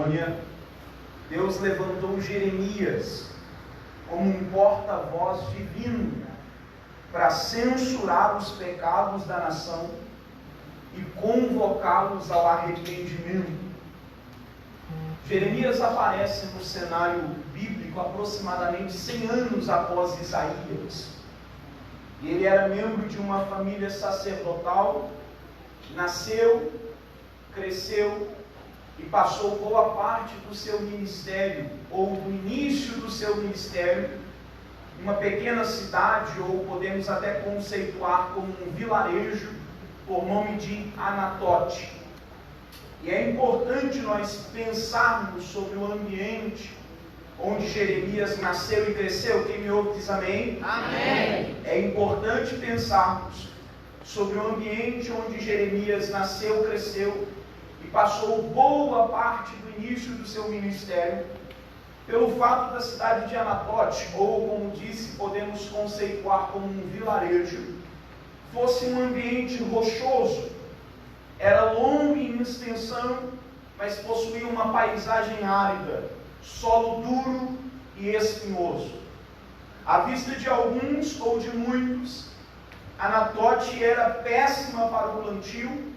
Babilônia, Deus levantou Jeremias como um porta-voz divino para censurar os pecados da nação e convocá-los ao arrependimento. Jeremias aparece no cenário bíblico aproximadamente 100 anos após Isaías. Ele era membro de uma família sacerdotal, nasceu, cresceu e passou boa parte do seu ministério, ou do início do seu ministério, em uma pequena cidade, ou podemos até conceituar como um vilarejo, por nome de Anatote. E é importante nós pensarmos sobre o ambiente onde Jeremias nasceu e cresceu. Quem me ouve diz amém? Amém. É importante pensarmos sobre o ambiente onde Jeremias nasceu, cresceu e passou boa parte do início do seu ministério, pelo fato da cidade de Anatote, ou como disse, podemos conceituar como um vilarejo, fosse um ambiente rochoso. Era longo em extensão, mas possuía uma paisagem árida, solo duro e espinhoso. À vista de alguns ou de muitos, Anatote era péssima para o plantio,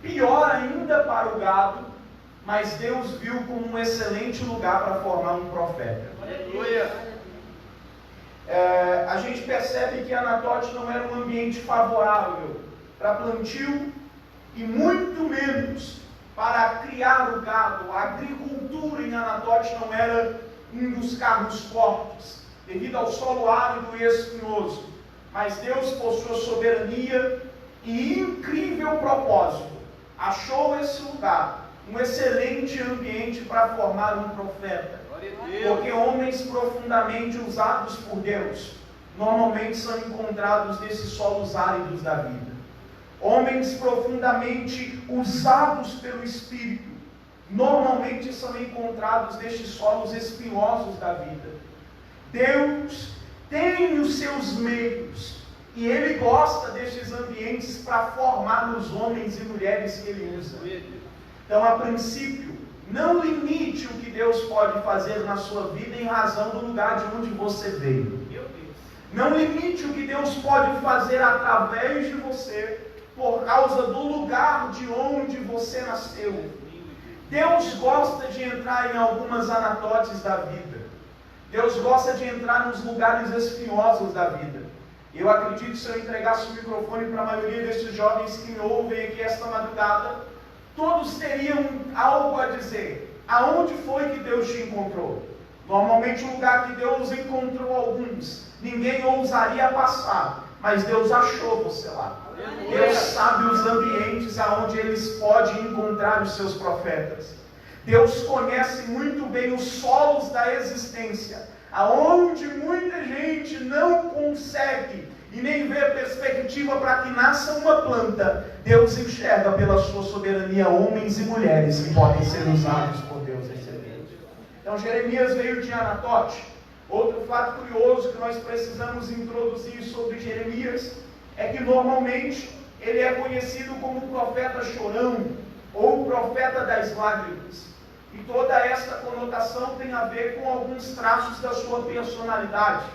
pior ainda para o gado, mas Deus viu como um excelente lugar para formar um profeta. Aleluia. A gente percebe que Anatote não era um ambiente favorável para plantio e muito menos para criar o gado. A agricultura em Anatote não era um dos carros fortes, devido ao solo árido e espinhoso. Mas Deus, por sua soberania e incrível propósito, achou esse lugar um excelente ambiente para formar um profeta. Porque homens profundamente usados por Deus normalmente são encontrados nesses solos áridos da vida. Homens profundamente usados pelo Espírito normalmente são encontrados nestes solos espinhosos da vida. Deus tem os seus meios e Ele gosta destes ambientes para formar os homens e mulheres que Ele usa. Então, a princípio, não limite o que Deus pode fazer na sua vida em razão do lugar de onde você veio. Não limite o que Deus pode fazer através de você por causa do lugar de onde você nasceu. Deus gosta de entrar em algumas anatotes da vida. Deus gosta de entrar nos lugares espinhosos da vida. Eu acredito que se eu entregasse o microfone para a maioria desses jovens que me ouvem aqui esta madrugada, todos teriam algo a dizer. Aonde foi que Deus te encontrou? Normalmente o lugar que Deus encontrou alguns, ninguém ousaria passar, mas Deus achou você lá. Deus sabe os ambientes aonde eles podem encontrar os seus profetas. Deus conhece muito bem os solos da existência, aonde muita gente não consegue e nem vê perspectiva para que nasça uma planta. Deus enxerga pela sua soberania homens e mulheres que podem ser usados por Deus nesse ambiente. Então Jeremias veio de Anatote. Outro fato curioso que nós precisamos introduzir sobre Jeremias é que normalmente ele é conhecido como profeta chorão ou profeta das lágrimas. E toda esta conotação tem a ver com alguns traços da sua personalidade,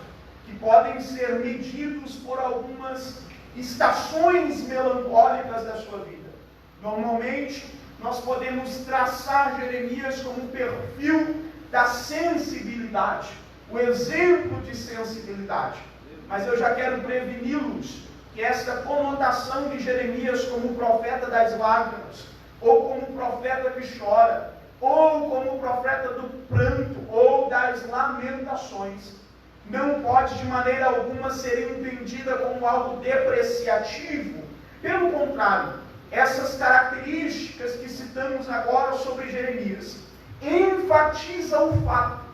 que podem ser medidos por algumas estações melancólicas da sua vida. Normalmente, nós podemos traçar Jeremias como um perfil da sensibilidade, o exemplo de sensibilidade. Mas eu já quero preveni-los que esta conotação de Jeremias como profeta das lágrimas, ou como profeta que chora, ou como profeta do pranto, ou das lamentações, não pode de maneira alguma ser entendida como algo depreciativo. Pelo contrário, essas características que citamos agora sobre Jeremias enfatizam o fato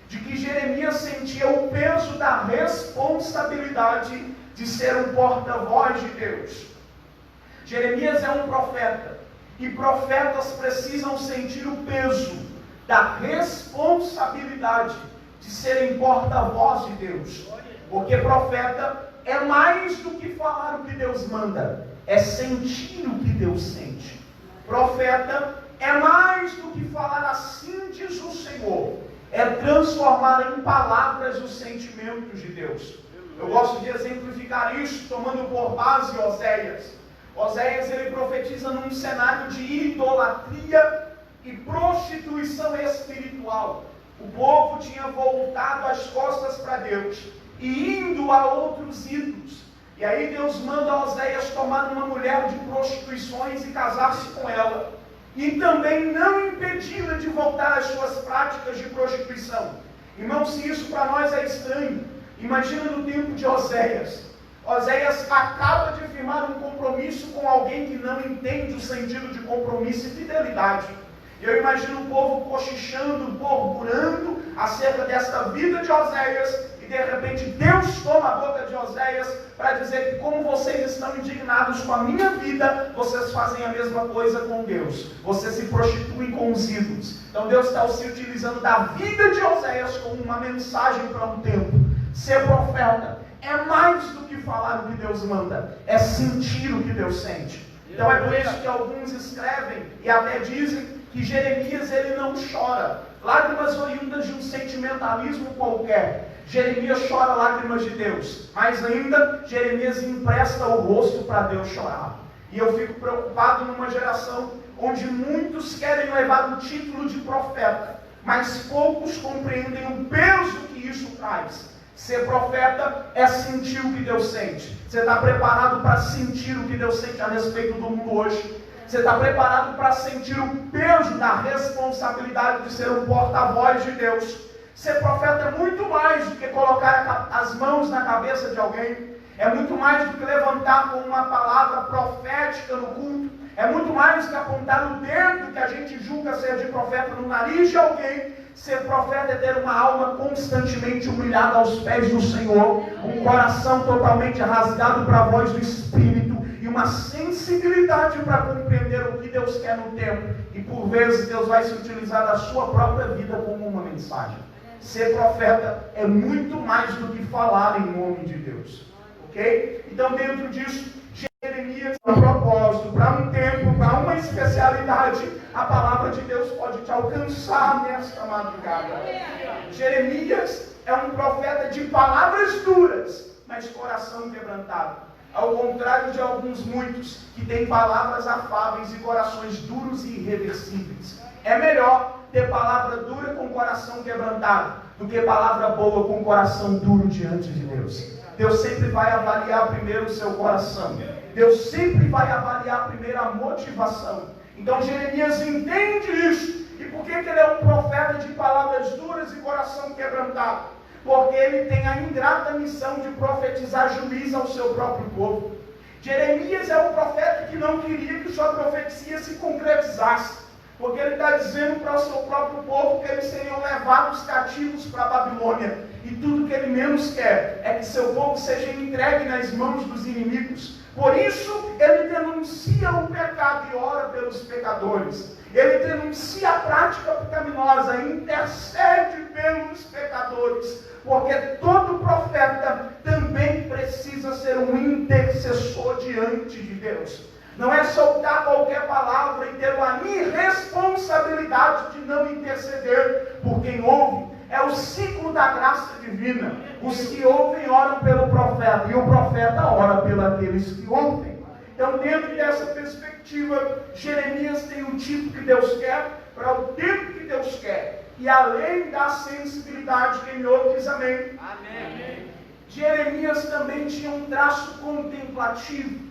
de que Jeremias sentia o peso da responsabilidade de ser um porta-voz de Deus. Jeremias é um profeta, e profetas precisam sentir o peso da responsabilidade de serem porta-voz de Deus. Porque profeta é mais do que falar o que Deus manda, é sentir o que Deus sente. Profeta é mais do que falar as é transformar em palavras os sentimentos de Deus. Eu gosto de exemplificar isso tomando por base Oséias. Oséias, ele profetiza num cenário de idolatria e prostituição espiritual. O povo tinha voltado as costas para Deus e indo a outros ídolos. E aí Deus manda Oséias tomar uma mulher de prostituições e casar-se com ela. E também não impedi-la de voltar às suas práticas de prostituição. Irmão, se isso para nós é estranho, imagina no tempo de Oséias. Oséias acaba de firmar um compromisso com alguém que não entende o sentido de compromisso e fidelidade. Eu imagino o povo cochichando, murmurando acerca desta vida de Oséias, e de repente Deus toma a boca de Oséias para dizer que como vocês estão indignados com a minha vida, vocês fazem a mesma coisa com Deus. Vocês se prostituem com os ídolos. Então Deus está se utilizando da vida de Oséias como uma mensagem para um tempo. Ser profeta é mais do que falar o que Deus manda, é sentir o que Deus sente. Então é por isso que alguns escrevem e até dizem que Jeremias ele não chora lágrimas oriundas de um sentimentalismo qualquer. Jeremias chora lágrimas de Deus, mas ainda Jeremias empresta o rosto para Deus chorar. E eu fico preocupado numa geração onde muitos querem levar o título de profeta, mas poucos compreendem o peso que isso traz. Ser profeta é sentir o que Deus sente. Você está preparado para sentir o que Deus sente a respeito do mundo hoje? Você está preparado para sentir o peso da responsabilidade de ser um porta-voz de Deus? Ser profeta é muito mais do que colocar as mãos na cabeça de alguém. É muito mais do que levantar com uma palavra profética no culto. É muito mais do que apontar o dedo que a gente julga ser de profeta no nariz de alguém. Ser profeta é ter uma alma constantemente humilhada aos pés do Senhor, um coração totalmente rasgado para a voz do Espírito e uma sensibilidade para compreender o que Deus quer no tempo. E por vezes Deus vai se utilizar da sua própria vida como uma mensagem. Ser profeta é muito mais do que falar em nome de Deus. Ok? Então dentro disso, Jeremias, a propósito, para um tempo, para uma especialidade, a palavra de Deus pode te alcançar nesta madrugada. Jeremias é um profeta de palavras duras, mas coração quebrantado. Ao contrário de muitos que têm palavras afáveis e corações duros e irreversíveis. É melhor ter palavra dura com coração quebrantado do que palavra boa com coração duro diante de Deus. Deus sempre vai avaliar primeiro o seu coração. Deus sempre vai avaliar primeiro a motivação. Então Jeremias entende isso. E por que ele é um profeta de palavras duras e coração quebrantado? Porque ele tem a ingrata missão de profetizar juízo ao seu próprio povo. Jeremias é um profeta que não queria que sua profecia se concretizasse. Porque ele está dizendo para o seu próprio povo que eles seriam levados cativos para a Babilônia. E tudo que ele menos quer é que seu povo seja entregue nas mãos dos inimigos. Por isso, ele denuncia o pecado e ora pelos pecadores. Ele denuncia a prática pecaminosa e intercede pelos pecadores. Porque todo profeta também precisa ser um intercessor diante de Deus. Não é soltar qualquer palavra e ter a irresponsabilidade de não interceder por quem ouve. É o ciclo da graça divina. Os que ouvem oram pelo profeta e o profeta ora pelos aqueles que ouvem. Então, dentro dessa perspectiva, Jeremias tem o tipo que Deus quer para o tempo que Deus quer. E além da sensibilidade, quem me ouve diz amém. Amém. Jeremias também tinha um traço contemplativo.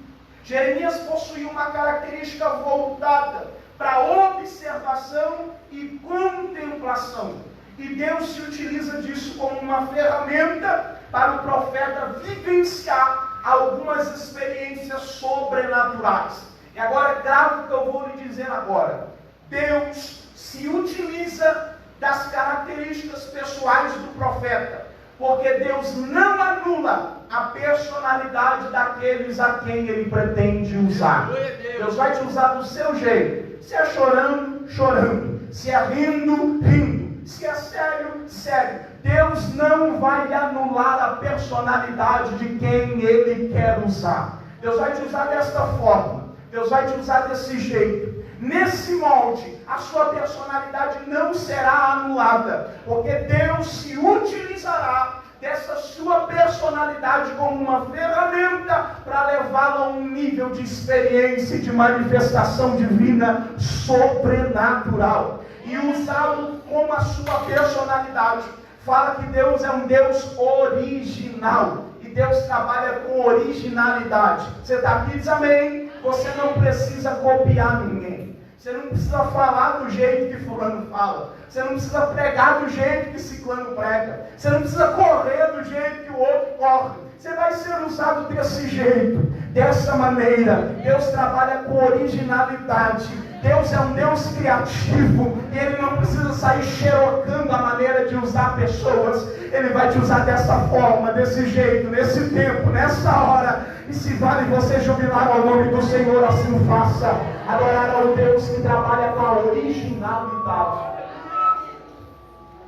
Jeremias possuía uma característica voltada para observação e contemplação. E Deus se utiliza disso como uma ferramenta para o profeta vivenciar algumas experiências sobrenaturais. E agora, grave o que eu vou lhe dizer agora. Deus se utiliza das características pessoais do profeta, porque Deus não anula a personalidade daqueles a quem Ele pretende usar. Deus vai te usar do seu jeito. Se é chorando, chorando. Se é rindo, rindo. Se é sério, sério. Deus não vai anular a personalidade de quem Ele quer usar. Deus vai te usar desta forma. Deus vai te usar desse jeito. nesse molde, a sua personalidade não será anulada, porque Deus se utilizará dessa sua personalidade como uma ferramenta para levá-la a um nível de experiência e de manifestação divina sobrenatural, e usá-lo como a sua personalidade. Fala que Deus é um Deus original, e Deus trabalha com originalidade. Você está aqui, diz amém. Você não precisa copiar ninguém, você não precisa falar do jeito que fulano fala, você não precisa pregar do jeito que ciclano prega, você não precisa correr do jeito que o outro corre. Você vai ser usado desse jeito, dessa maneira. Deus trabalha com originalidade. Deus é um Deus criativo, e Ele não precisa sair xerocando a maneira de usar pessoas. Ele vai te usar dessa forma, desse jeito, nesse tempo, nessa hora. E se vale você jubilar ao nome do Senhor, assim faça. Adorar ao Deus que trabalha com a originalidade.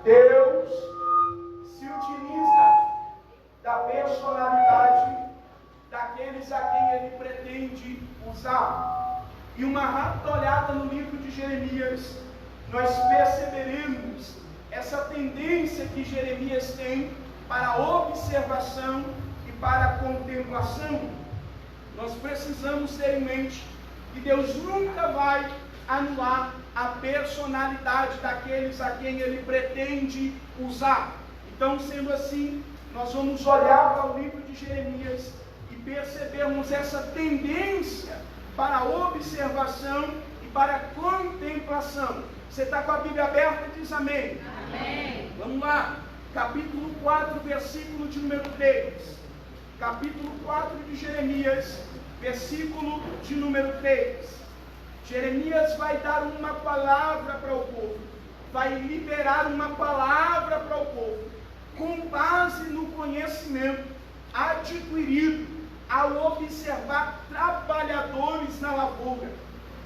Deus se utiliza da personalidade daqueles a quem Ele pretende usar. E uma rápida olhada no livro de Jeremias, nós perceberemos essa tendência que Jeremias tem para a observação e para a contemplação. Nós precisamos ter em mente que Deus nunca vai anular a personalidade daqueles a quem Ele pretende usar. Então, sendo assim, nós vamos olhar para o livro de Jeremias e percebermos essa tendência para a observação e para a contemplação. Você está com a Bíblia aberta? Diz amém. Amém. Vamos lá. Capítulo 4, versículo de número 3. Capítulo 4 de Jeremias, versículo de número 3. Jeremias vai dar uma palavra para o povo. Vai liberar uma palavra para o povo, com base no conhecimento adquirido ao observar trabalhadores na lavoura.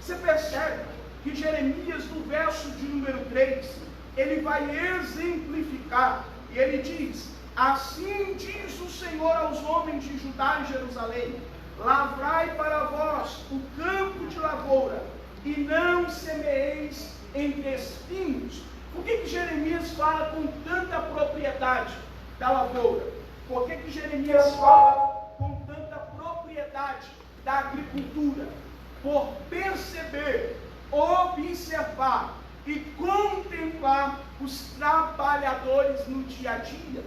Você percebe que Jeremias, no verso de número 3, ele vai exemplificar, e ele diz: assim diz o Senhor aos homens de Judá e Jerusalém: lavrai para vós o campo de lavoura, e não semeeis entre espinhos. Por que Jeremias fala com tanta propriedade da lavoura? Por que Jeremias fala com tanta propriedade da agricultura? Por perceber, observar e contemplar os trabalhadores no dia a dia.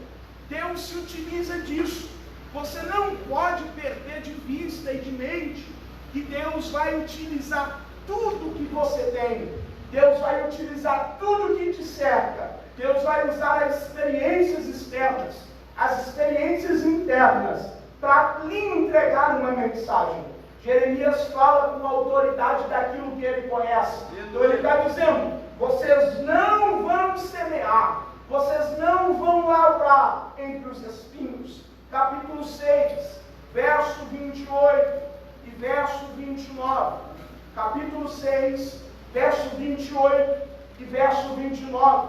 Deus se utiliza disso. Você não pode perder de vista e de mente que Deus vai utilizar tudo que você tem. Deus vai utilizar tudo que te cerca. Deus vai usar as experiências externas, as experiências internas, para lhe entregar uma mensagem. Jeremias fala com autoridade daquilo que ele conhece. Então ele está dizendo: vocês não vão semear, vocês não vão lavrar entre os espinhos. Capítulo 6, verso 28 e verso 29. Capítulo 6, verso 28 e verso 29.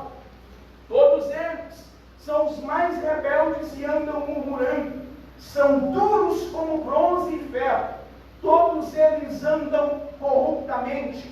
Todos eles são os mais rebeldes e andam murmurando. São duros como bronze e ferro. Todos eles andam corruptamente.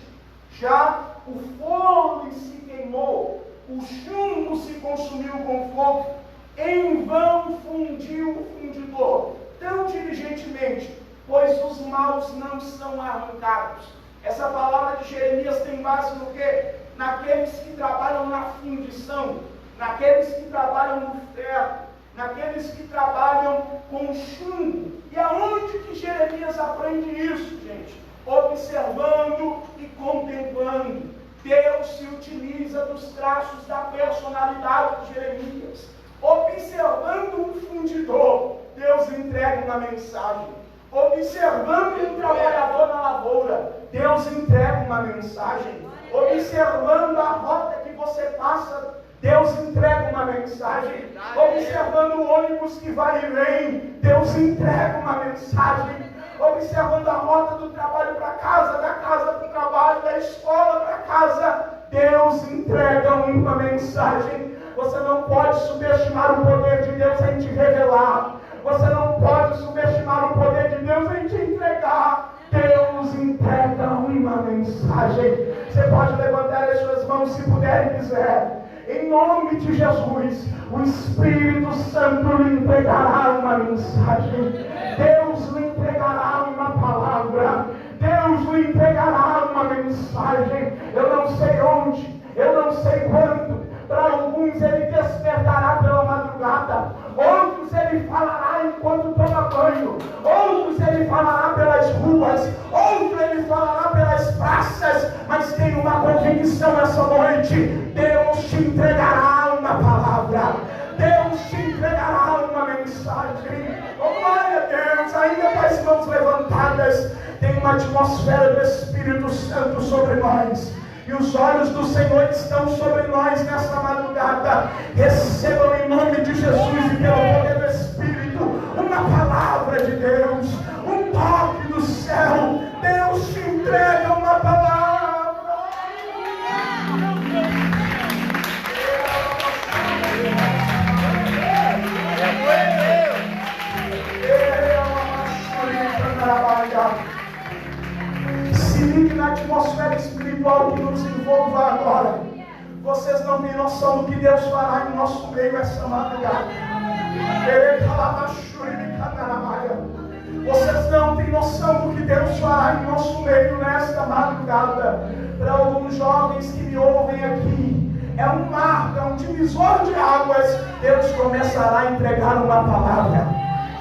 Já o fogo se queimou, o chumbo se consumiu com fogo. Em vão fundiu o fundidor, tão diligentemente, pois os maus não são arrancados. Essa palavra de Jeremias tem base no quê? Naqueles que trabalham na fundição, naqueles que trabalham no ferro, naqueles que trabalham com chumbo. E aonde que Jeremias aprende isso, gente? Observando e contemplando. Deus se utiliza dos traços da personalidade de Jeremias. Observando um fundidor, Deus entrega uma mensagem. Observando um trabalhador na lavoura, Deus entrega uma mensagem. Observando a rota que você passa, Deus entrega uma mensagem. Observando o ônibus que vai e vem, Deus entrega uma mensagem. Observando a rota do trabalho para casa, da casa para o trabalho, da escola para casa, Deus entrega uma mensagem. Você não pode subestimar o poder de Deus em te revelar. Você não pode subestimar o poder de Deus em te entregar. Deus entrega uma mensagem. Você pode levantar as suas mãos se puder e quiser. Em nome de Jesus, o Espírito Santo lhe entregará uma mensagem. Deus lhe entregará uma palavra. Deus lhe entregará uma mensagem. Eu não sei onde, eu não sei quando. Para alguns ele despertará pela madrugada. Outros ele falará enquanto toma banho. Outros ele falará pelas ruas. Outros ele falará pelas praças. Mas tem uma convicção essa noite: Deus te entregará uma palavra. Deus te entregará uma mensagem. Oh, glória a Deus. Ainda com as mãos levantadas, tem uma atmosfera do Espírito Santo sobre nós. E os olhos do Senhor estão sobre nós nesta madrugada. Recebam em nome de Jesus e pelo poder do Espírito uma palavra de Deus, um toque do céu. Deus te entrega uma palavra. Se ligue na atmosfera espiritual que nos envolva agora. Vocês não têm noção do que Deus fará em nosso meio essa madrugada. Vocês não têm noção do que Deus fará em nosso meio nesta madrugada. Para alguns jovens que me ouvem aqui, é um marco, é um divisor de águas. Deus começará a entregar uma palavra.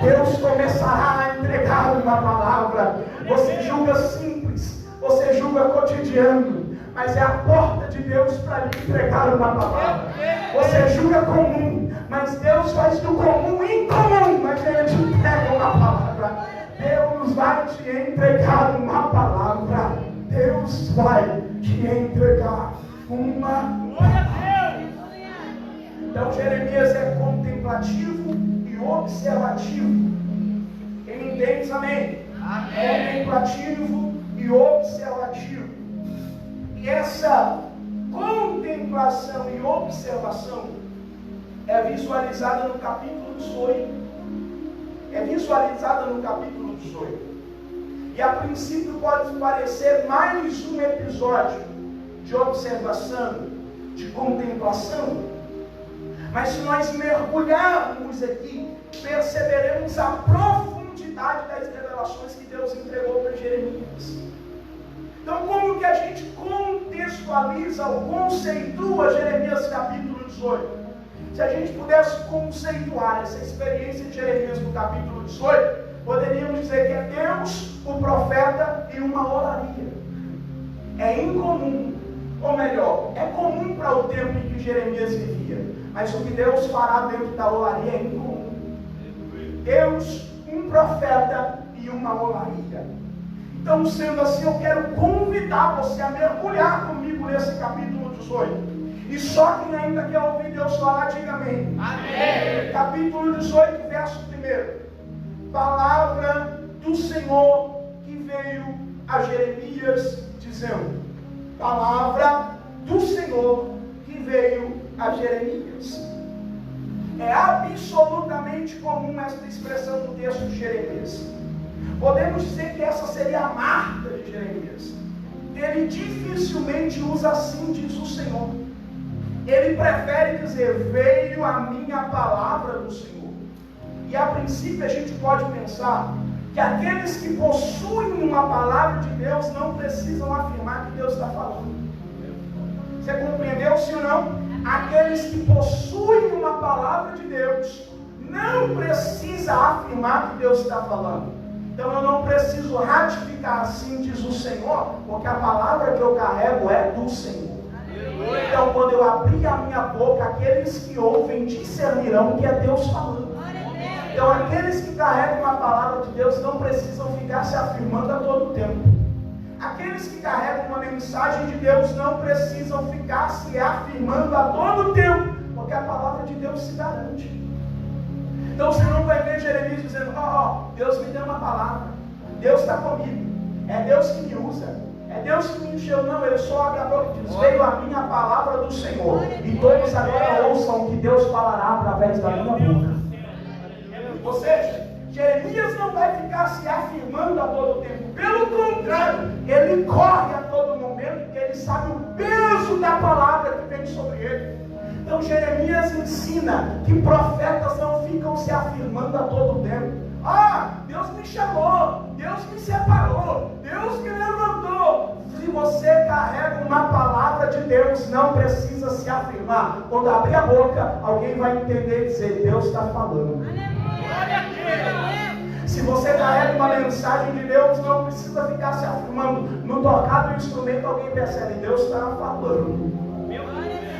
Deus começará a entregar uma palavra. Você julga simples, você julga cotidiano, mas é a porta de Deus para lhe entregar uma palavra. Você julga comum, mas Deus faz do comum incomum, mas Ele te entrega uma palavra. Deus vai te entregar uma palavra. Deus vai te entregar uma palavra. Então Jeremias é contemplativo e observativo. Quem me entende, amém? Contemplativo e observativo. E essa contemplação e observação é visualizada no capítulo 18. É visualizada no capítulo 18. E a princípio pode parecer mais um episódio de observação, de contemplação. Mas se nós mergulharmos aqui, perceberemos a profundidade das revelações que Deus entregou para Jeremias. Então, como que a gente contextualiza ou conceitua Jeremias capítulo 18? Se a gente pudesse conceituar essa experiência de Jeremias no capítulo 18, poderíamos dizer que é Deus, o profeta e uma olaria. É incomum, ou melhor, é comum para o tempo em que Jeremias vivia, mas o que Deus fará dentro da olaria é incomum. Deus, um profeta e uma olaria. Então, sendo assim, eu quero convidar você a mergulhar comigo nesse capítulo 18. E só quem ainda quer ouvir Deus falar, diga amém. Amém. Capítulo 18, verso 1. Palavra do Senhor que veio a Jeremias dizendo. Palavra do Senhor que veio a Jeremias. É absolutamente comum esta expressão no texto de Jeremias. Podemos dizer que essa seria a marca de Jeremias. Ele dificilmente usa assim, diz o Senhor. Ele prefere dizer, veio a minha palavra do Senhor. E a princípio a gente pode pensar que aqueles que possuem uma palavra de Deus não precisam afirmar que Deus está falando. Você compreendeu, sim ou não? Aqueles que possuem uma palavra de Deus não precisam afirmar que Deus está falando. Então eu não preciso ratificar assim, diz o Senhor, porque a palavra que eu carrego é do Senhor. Então quando eu abrir a minha boca, aqueles que ouvem discernirão que é Deus falando. Então aqueles que carregam a palavra de Deus não precisam ficar se afirmando a todo tempo. Aqueles que carregam uma mensagem de Deus não precisam ficar se afirmando a todo tempo, porque a palavra de Deus se garante. Então você não vai ver Jeremias dizendo, Deus me deu uma palavra, Deus está comigo, é Deus que me usa, é Deus que me encheu. Não, ele só abre a boca e diz, veio a minha palavra do Senhor. E todos agora ouçam o que Deus falará através da minha boca. Ou seja, Jeremias não vai ficar se afirmando a todo tempo. Pelo contrário, ele corre a todo momento, porque ele sabe o peso da palavra que vem sobre ele. Então Jeremias ensina que profetas não ficam se afirmando a todo tempo. Deus me chamou, Deus me separou, Deus me levantou. Se você carrega uma palavra de Deus, não precisa se afirmar. Quando abrir a boca, alguém vai entender e dizer: Deus está falando. Se você carrega uma mensagem de Deus, não precisa ficar se afirmando. No tocar do instrumento, alguém percebe: Deus está falando.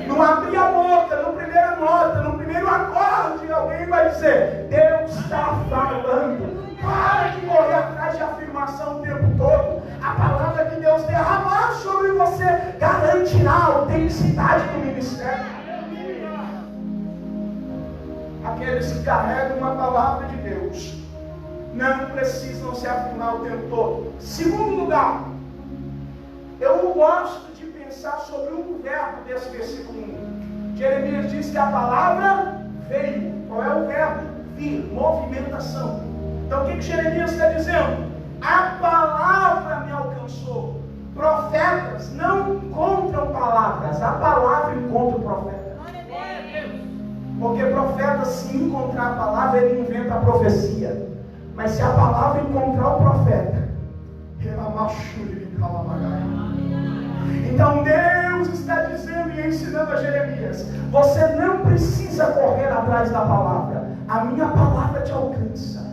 Não abrir a boca, no primeira nota, no primeiro acorde, alguém vai dizer: Deus está falando. Para de correr atrás de afirmação o tempo todo. A palavra que Deus derramar sobre você garantirá a autenticidade do ministério. Aqueles que carregam uma palavra de Deus não precisam se afirmar o tempo todo. Segundo lugar, eu gosto de pensar sobre um verbo desse versículo 1. Jeremias diz que a palavra veio. Qual é o verbo? Vir, movimentação. Então o que Jeremias está dizendo? A palavra me alcançou. Profetas não encontram palavras, a palavra encontra o profeta. Porque profeta, se encontrar a palavra, ele inventa a profecia. Mas se a palavra encontrar o profeta, então Deus está dizendo e ensinando a Jeremias: você não precisa correr atrás da palavra, a minha palavra te alcança.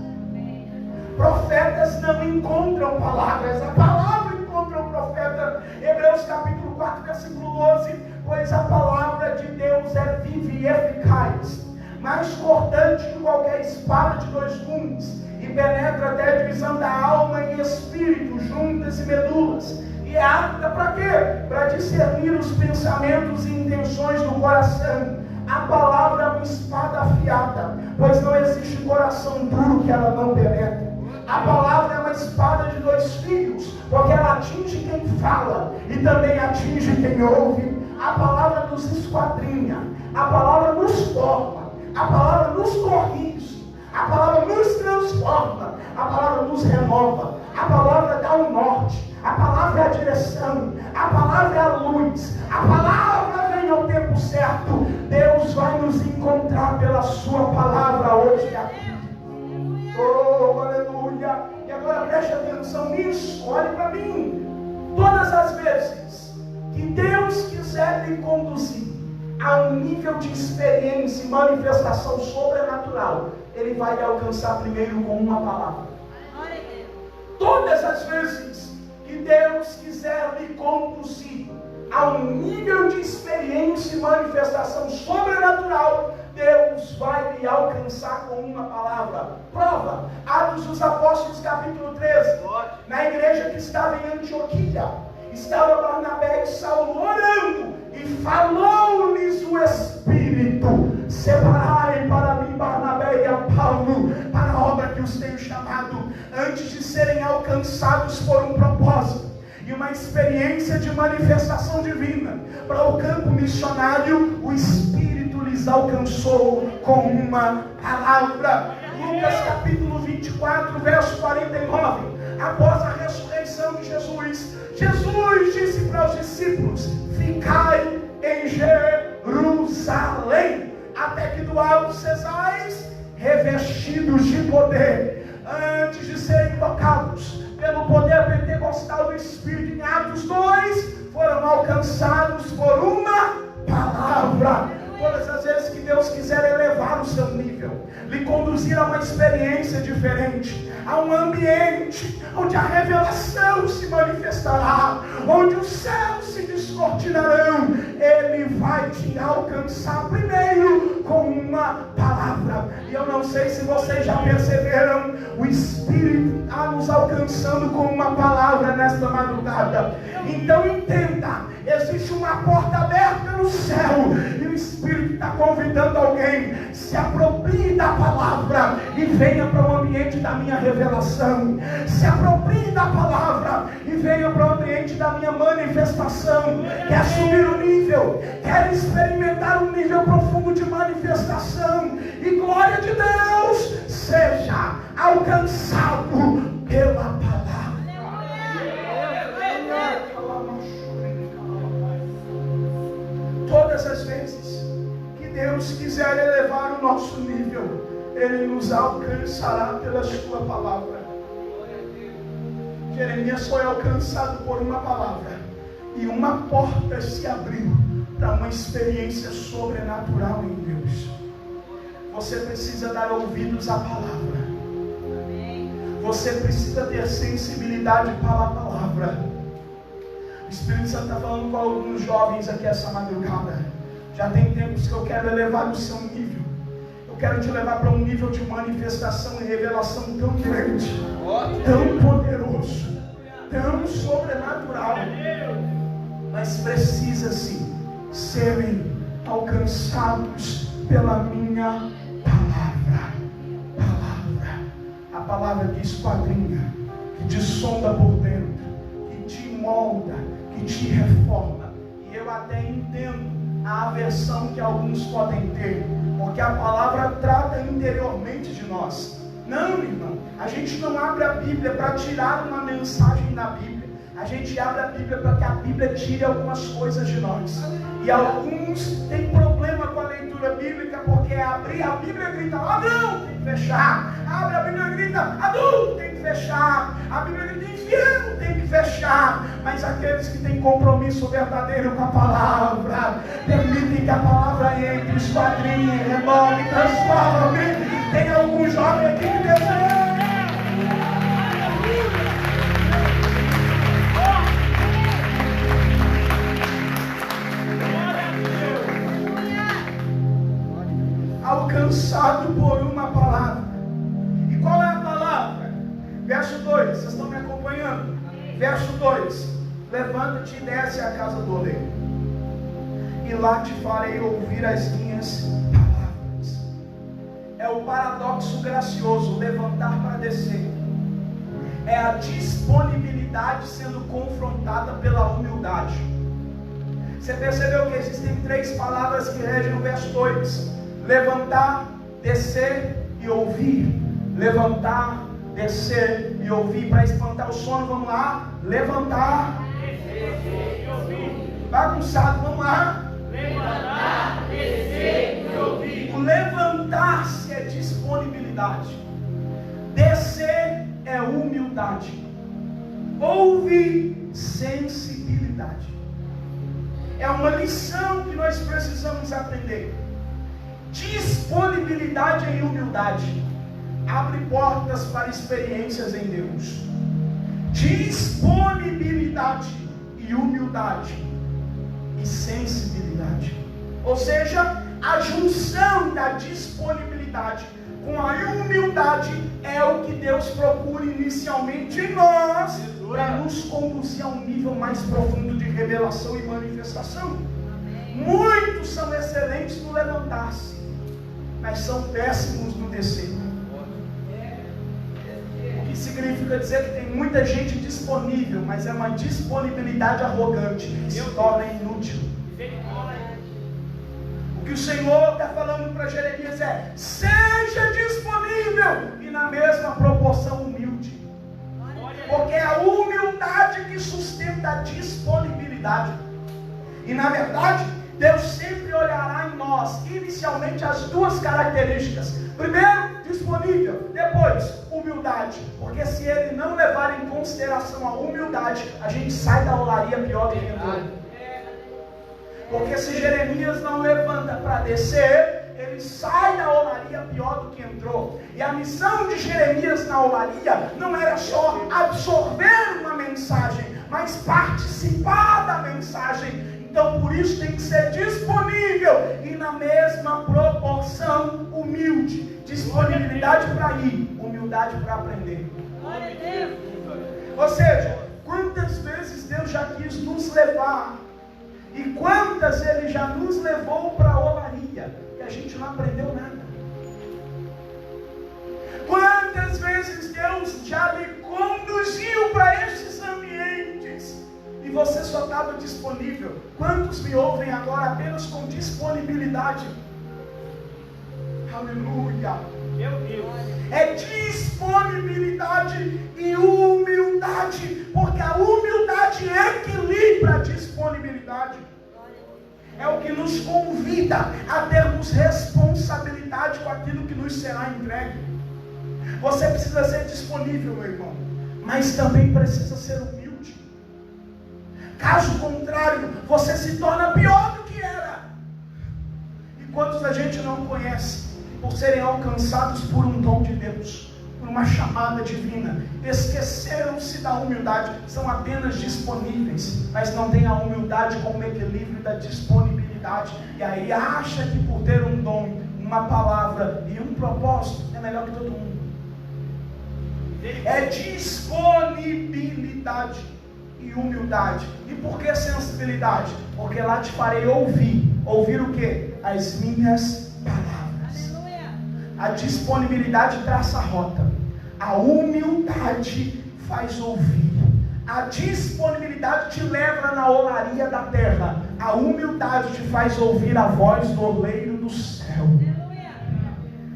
Profetas não encontram palavras, a palavra encontra o profeta. Hebreus capítulo 4, versículo 12: pois a palavra de Deus é viva e eficaz, mais cortante que qualquer espada de dois gumes, e penetra até a divisão da alma e espírito, juntas e medulas, e é apta para quê? Para discernir os pensamentos e intenções do coração. A palavra é uma espada afiada, pois não existe coração duro que ela não penetre. A palavra é uma espada de dois fios, porque ela atinge quem fala e também atinge quem ouve. A palavra nos esquadrinha, a palavra nos forma, a palavra nos corrige, a palavra nos transforma, a palavra nos renova, a palavra dá o norte, a palavra é a direção, a palavra é a luz, a palavra vem ao tempo certo. Deus vai nos encontrar pela sua palavra hoje e aqui. Oh, aleluia! E agora preste atenção nisso, olhe para mim. Todas as vezes que Deus quiser lhe conduzir a um nível de experiência e manifestação sobrenatural, Ele vai lhe alcançar primeiro com uma palavra. Todas as vezes que Deus quiser lhe conduzir a um nível de experiência e manifestação sobrenatural, Deus vai lhe alcançar com uma palavra. Prova, Atos dos Apóstolos capítulo 13, na igreja que estava em Antioquia, estava Barnabé e Saulo orando, e falou-lhes o Espírito: separai para mim Barnabé e a Paulo para a obra que os tenho chamado, antes de serem alcançados por um propósito e uma experiência de manifestação divina para o campo missionário. O Espírito lhes alcançou com uma palavra. Lucas capítulo 24, verso 49. Após a ressurreição de Jesus, Jesus disse para os discípulos: ficai em Jerusalém, até que do alto sejais revestidos de poder. Antes de serem tocados pelo poder pentecostal do Espírito, em Atos 2, foram alcançados por uma palavra. Todas as vezes que Deus quiser elevar o seu nível, lhe conduzir a uma experiência diferente, a um ambiente onde a revelação se manifestará, onde os céus se descortinarão, Ele vai te alcançar primeiro com uma palavra. E eu não sei se vocês já perceberam, o Espírito está nos alcançando com uma palavra nesta madrugada. Então entenda, existe uma porta aberta no céu, e o Espírito está convidando alguém: se aproprie da palavra e venha para o ambiente da minha revelação. Se aproprie da palavra e venha para o ambiente da minha manifestação. Quer subir o nível, quer experimentar um nível profundo de manifestação e glória de Deus, seja a alcançado pela palavra. Todas as vezes que Deus quiser elevar o nosso nível, Ele nos alcançará pela sua palavra. Jeremias foi alcançado por uma palavra, e uma porta se abriu para uma experiência sobrenatural em Deus. Você precisa dar ouvidos à palavra. Você precisa ter sensibilidade para a palavra. O Espírito Santo está falando com alguns jovens aqui essa madrugada. Já tem tempos que eu quero elevar o seu nível. Eu quero te levar para um nível de manifestação e revelação tão grande, tão poderoso, tão sobrenatural. Mas precisa-se serem alcançados pela minha palavra. A palavra que esquadrinha, que te sonda por dentro, que te molda, que te reforma. E eu até entendo a aversão que alguns podem ter, porque a palavra trata interiormente de nós. Não, irmão, a gente não abre a Bíblia para tirar uma mensagem da Bíblia. A gente abre a Bíblia para que a Bíblia tire algumas coisas de nós. E alguns têm problema com a leitura bíblica, porque abrir a Bíblia grita ladrão, tem que fechar. Abre a Bíblia e grita adulto, tem que fechar. A Bíblia grita inferno, tem que fechar. Mas aqueles que têm compromisso verdadeiro com a palavra, permitem que a palavra entre, esquadrinhe, remove, transforme. Tem algum jovem aqui que deseja. Alcançado por uma palavra. E qual é a palavra? Verso 2, vocês estão me acompanhando? Verso 2: levanta-te e desce à casa do oleiro, e lá te farei ouvir as minhas palavras. É o paradoxo gracioso, levantar para descer. É a disponibilidade sendo confrontada pela humildade. Você percebeu que existem 3 palavras que regem o verso 2: levantar, descer e ouvir. Levantar, descer e ouvir. Para espantar o sono, vamos lá. Levantar, descer e ouvir. Bagunçado, vamos lá. Levantar, descer e ouvir. O levantar-se é disponibilidade. Descer é humildade. Ouvir, sensibilidade. É uma lição que nós precisamos aprender. Disponibilidade e humildade abre portas para experiências em Deus. Disponibilidade e humildade e sensibilidade, ou seja, a junção da disponibilidade com a humildade é o que Deus procura inicialmente em nós, para nos conduzir a um nível mais profundo de revelação e manifestação. Muitos são excelentes no levantar-se, mas são péssimos no descer. O que significa dizer que tem muita gente disponível, mas é uma disponibilidade arrogante, que se torna inútil. O que o Senhor está falando para Jeremias é: seja disponível e na mesma proporção humilde. Porque é a humildade que sustenta a disponibilidade. E na verdade, Deus sempre olhará em nós, inicialmente, as 2 características. Primeiro, disponível. Depois, humildade. Porque se Ele não levar em consideração a humildade, a gente sai da olaria pior do que entrou. Porque se Jeremias não levanta para descer, ele sai da olaria pior do que entrou. E a missão de Jeremias na olaria não era só absorver uma mensagem, mas participar da mensagem. Então por isso tem que ser disponível e na mesma proporção humilde. Disponibilidade para ir, humildade para aprender. Ou seja, quantas vezes Deus já quis nos levar e quantas Ele já nos levou para a olaria e a gente não aprendeu nada. Quantas vezes Deus já lhe conduziu para esses ambientes e você só estava disponível. Quantos me ouvem agora apenas com disponibilidade? Aleluia! Meu Deus. É disponibilidade e humildade, porque a humildade equilibra a disponibilidade. É o que nos convida a termos responsabilidade com aquilo que nos será entregue. Você precisa ser disponível, meu irmão, mas também precisa ser humilde. Caso contrário, você se torna pior do que era. E quantos a gente não conhece, por serem alcançados por um dom de Deus, por uma chamada divina, esqueceram-se da humildade, são apenas disponíveis, mas não têm a humildade como equilíbrio da disponibilidade, e aí acha que por ter um dom, uma palavra e um propósito, é melhor que todo mundo. É disponibilidade e humildade. E por que sensibilidade? Porque lá te farei ouvir. Ouvir o quê? As minhas palavras. Aleluia. A disponibilidade traça a rota. A humildade faz ouvir. A disponibilidade te leva na olaria da terra. A humildade te faz ouvir a voz do oleiro do céu. Aleluia.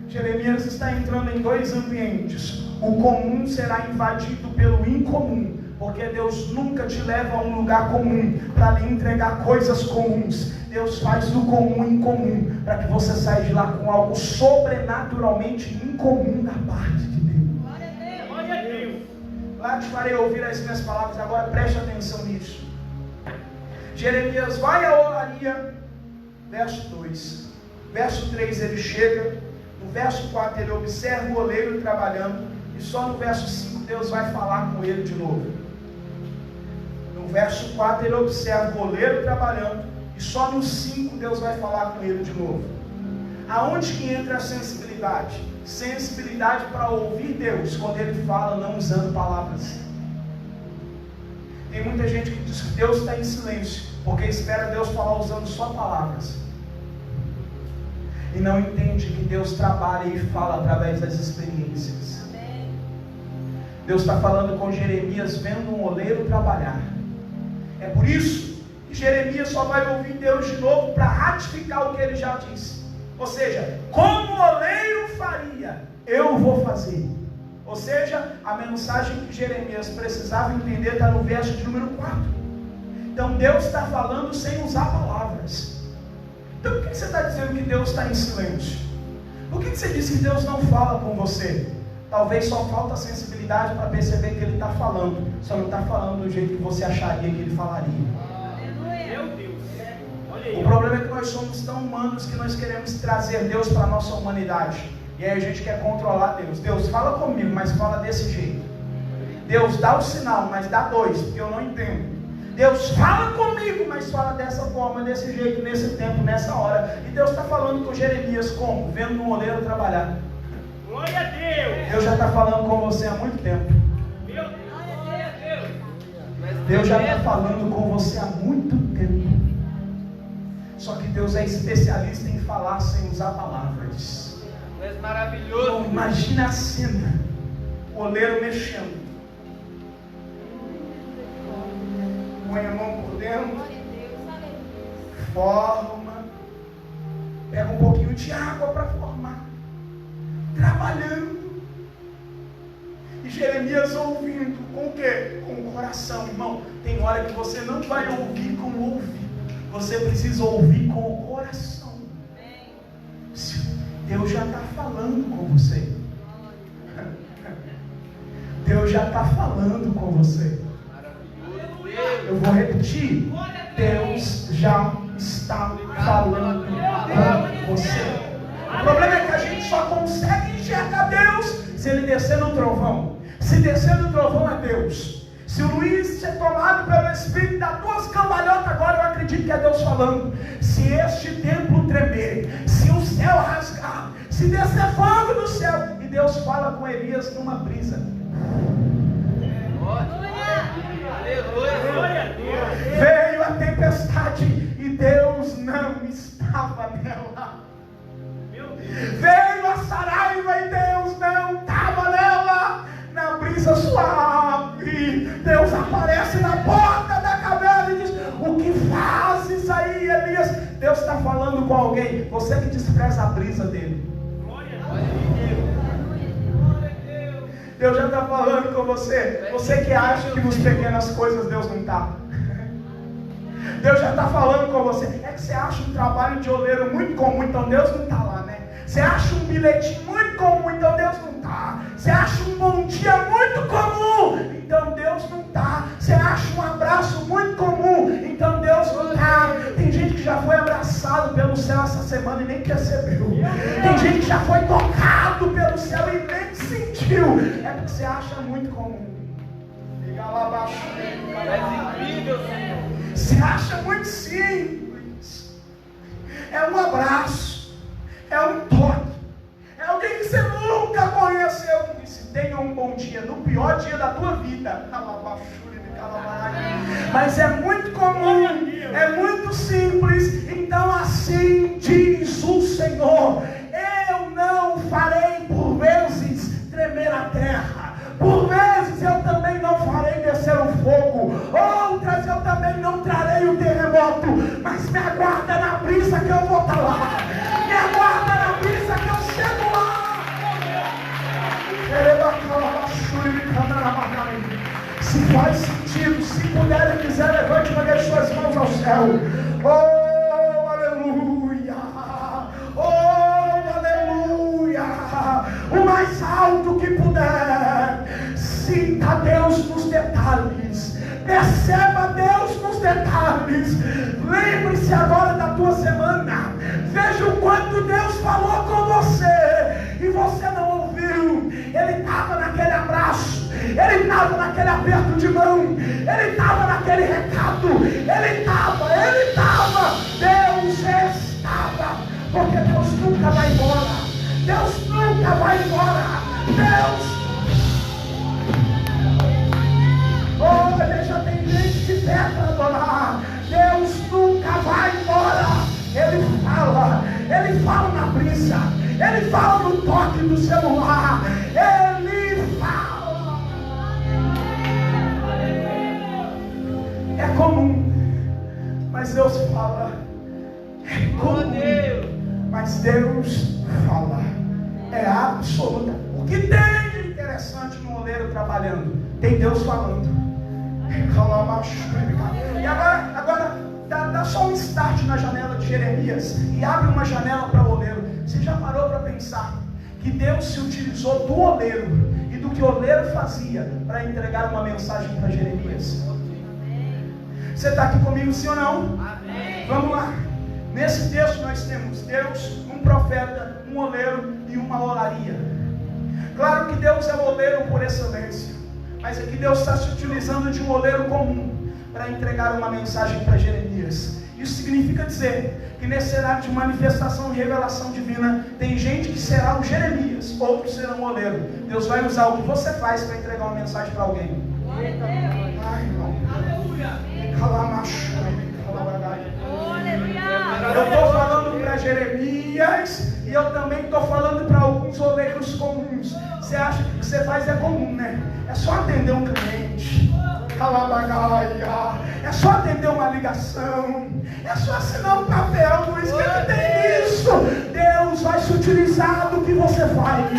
Jeremias está entrando em dois ambientes. O comum será invadido pelo incomum, porque Deus nunca te leva a um lugar comum para lhe entregar coisas comuns. Deus faz do comum incomum, para que você saia de lá com algo sobrenaturalmente incomum da parte de Deus. Glória a Deus. Lá te farei ouvir as minhas palavras. Agora preste atenção nisso. Jeremias vai à olaria, verso 2. Verso 3 ele chega. No verso 4 ele observa o oleiro trabalhando. E só no verso 5 Deus vai falar com ele de novo. No verso 4 ele observa o oleiro trabalhando. E só no 5 Deus vai falar com ele de novo. Aonde que entra a sensibilidade? Sensibilidade para ouvir Deus quando Ele fala, não usando palavras. Tem muita gente que diz que Deus está em silêncio, porque espera Deus falar usando só palavras. E não entende que Deus trabalha e fala através das experiências. Deus está falando com Jeremias vendo um oleiro trabalhar. É por isso que Jeremias só vai ouvir Deus de novo para ratificar o que ele já disse. Ou seja, como o oleiro faria, eu vou fazer. Ou seja, a mensagem que Jeremias precisava entender está no verso de número 4. Então Deus está falando sem usar palavras. Então por que você está dizendo que Deus está em silêncio? Por que você diz que Deus não fala com você? Talvez só falta sensibilidade para perceber que Ele está falando. Só não está falando do jeito que você acharia que Ele falaria. Meu Deus. Olha aí. O problema é que nós somos tão humanos que nós queremos trazer Deus para a nossa humanidade. E aí a gente quer controlar Deus. Deus fala comigo, mas fala desse jeito. Deus dá o sinal, mas dá dois, porque eu não entendo. Deus fala comigo, mas fala dessa forma, desse jeito, nesse tempo, nessa hora. E Deus está falando com Jeremias como? Vendo um oleiro trabalhar. Glória a Deus. Deus já está falando com você há muito tempo. Meu Deus. Glória a Deus. Deus já está falando com você há muito tempo. Só que Deus é especialista em falar sem usar palavras. É maravilhoso. Então, imagina a cena. O oleiro mexendo. Põe a mão por dentro. Forma. Pega um pouquinho de água para formar. Trabalhando. E Jeremias ouvindo. Com o quê? Com o coração, irmão. Tem hora que você não vai ouvir com o ouvido. Você precisa ouvir com o coração. Deus já está falando com você. Deus já está falando com você. Eu vou repetir. Deus já está falando com você. O problema é que a gente só consegue enxergar Deus se Ele descer no trovão. Se descer no trovão é Deus. Se o Luiz ser tomado pelo Espírito, dar duas cambalhotas agora, eu acredito que é Deus falando. Se este templo tremer, se o céu rasgar, se descer fogo do céu, e Deus fala com Elias numa brisa. Veio a tempestade e Deus não estava nela. Veio a saraiva e Deus não estava nela. Na brisa suave, Deus aparece na porta da caverna e diz: o que fazes aí, Elias? Deus está falando com alguém. Você que despreza a brisa dele. Deus já está falando com você. Você que acha que nas pequenas coisas Deus não está. Deus já está falando com você. É que você acha um trabalho de oleiro muito comum, então Deus não está lá, né? Você acha um bilhetinho muito comum, então Deus não está. Você acha um bom dia muito comum, então Deus não está. Você acha um abraço muito comum, então Deus não está. Tem gente que já foi abraçado pelo céu essa semana e nem percebeu. Tem gente que já foi tocado pelo céu e nem sentiu. É porque você acha muito comum. Liga lá abaixo. É incrível, Senhor. Você acha muito simples. É um abraço, é um toque, é alguém que você nunca conheceu, que disse: tenha um bom dia, no pior dia da tua vida. Mas é muito comum, é muito simples. Então assim diz o Senhor: eu não farei por vezes tremer a terra, por vezes eu também não farei descer o fogo, outras eu também não trarei o terremoto, mas me aguarda na brisa que eu vou estar lá, me aguarda na brisa que eu chego lá. Se faz sentido, se puder e quiser, levante uma das suas mãos ao céu. Oh, aleluia! Oh, aleluia! O mais alto que puder. Sinta Deus nos detalhes. Perceba Deus nos detalhes. Lembre-se agora da tua semana. Veja o quanto Deus falou com você e você não ouviu. Ele estava naquele abraço, ele estava naquele aperto de mão, ele estava naquele recado, ele estava, Deus estava, porque Deus nunca vai embora, Deus nunca vai embora, oh, já tem gente de pé para adorar. Deus nunca vai embora. Ele fala na brisa, ele fala no toque do celular, ele fala. É comum, mas Deus fala. É comum, mas Deus fala. É absoluta. O que tem de interessante no oleiro trabalhando? Tem Deus falando. E agora dá só um start na janela de Jeremias e abre uma janela para o oleiro. Você já parou para pensar que Deus se utilizou do oleiro e do que o oleiro fazia para entregar uma mensagem para Jeremias? Você está aqui comigo, sim ou não? Amém. Vamos lá. Nesse texto nós temos Deus, um profeta, um oleiro e uma olaria. Claro que Deus é o oleiro por excelência, mas aqui Deus está se utilizando de um oleiro comum para entregar uma mensagem para Jeremias. Isso significa dizer que nesse cenário de manifestação e revelação divina, tem gente que será o Jeremias, outros serão o oleiro. Deus vai usar o que você faz para entregar uma mensagem para alguém. Ai, irmão. Eu estou falando para Jeremias e eu também estou falando para alguns oleiros comuns. Você acha que o que você faz é comum, né? É só atender um cliente, é só atender uma ligação, é só assinar um papel. Por isso que não tem isso. Deus vai se utilizar do que você faz.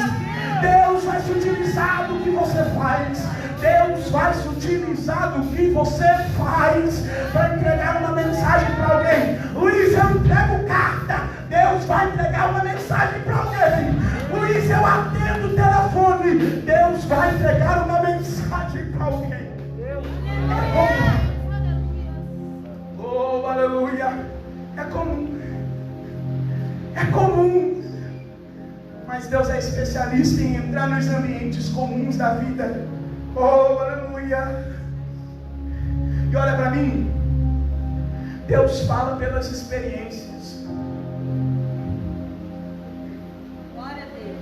Deus vai se utilizar do que você faz. Deus vai se utilizar do que você faz para entregar uma mensagem para alguém. Luiz, eu entrego carta. Deus vai entregar uma mensagem para alguém. Luiz, eu atendo o telefone. Deus vai entregar uma mensagem para alguém. É comum. Oh, aleluia. É comum. É comum. Mas Deus é especialista em entrar nos ambientes comuns da vida. Oh, aleluia. E olha para mim. Deus fala pelas experiências. Glória a Deus.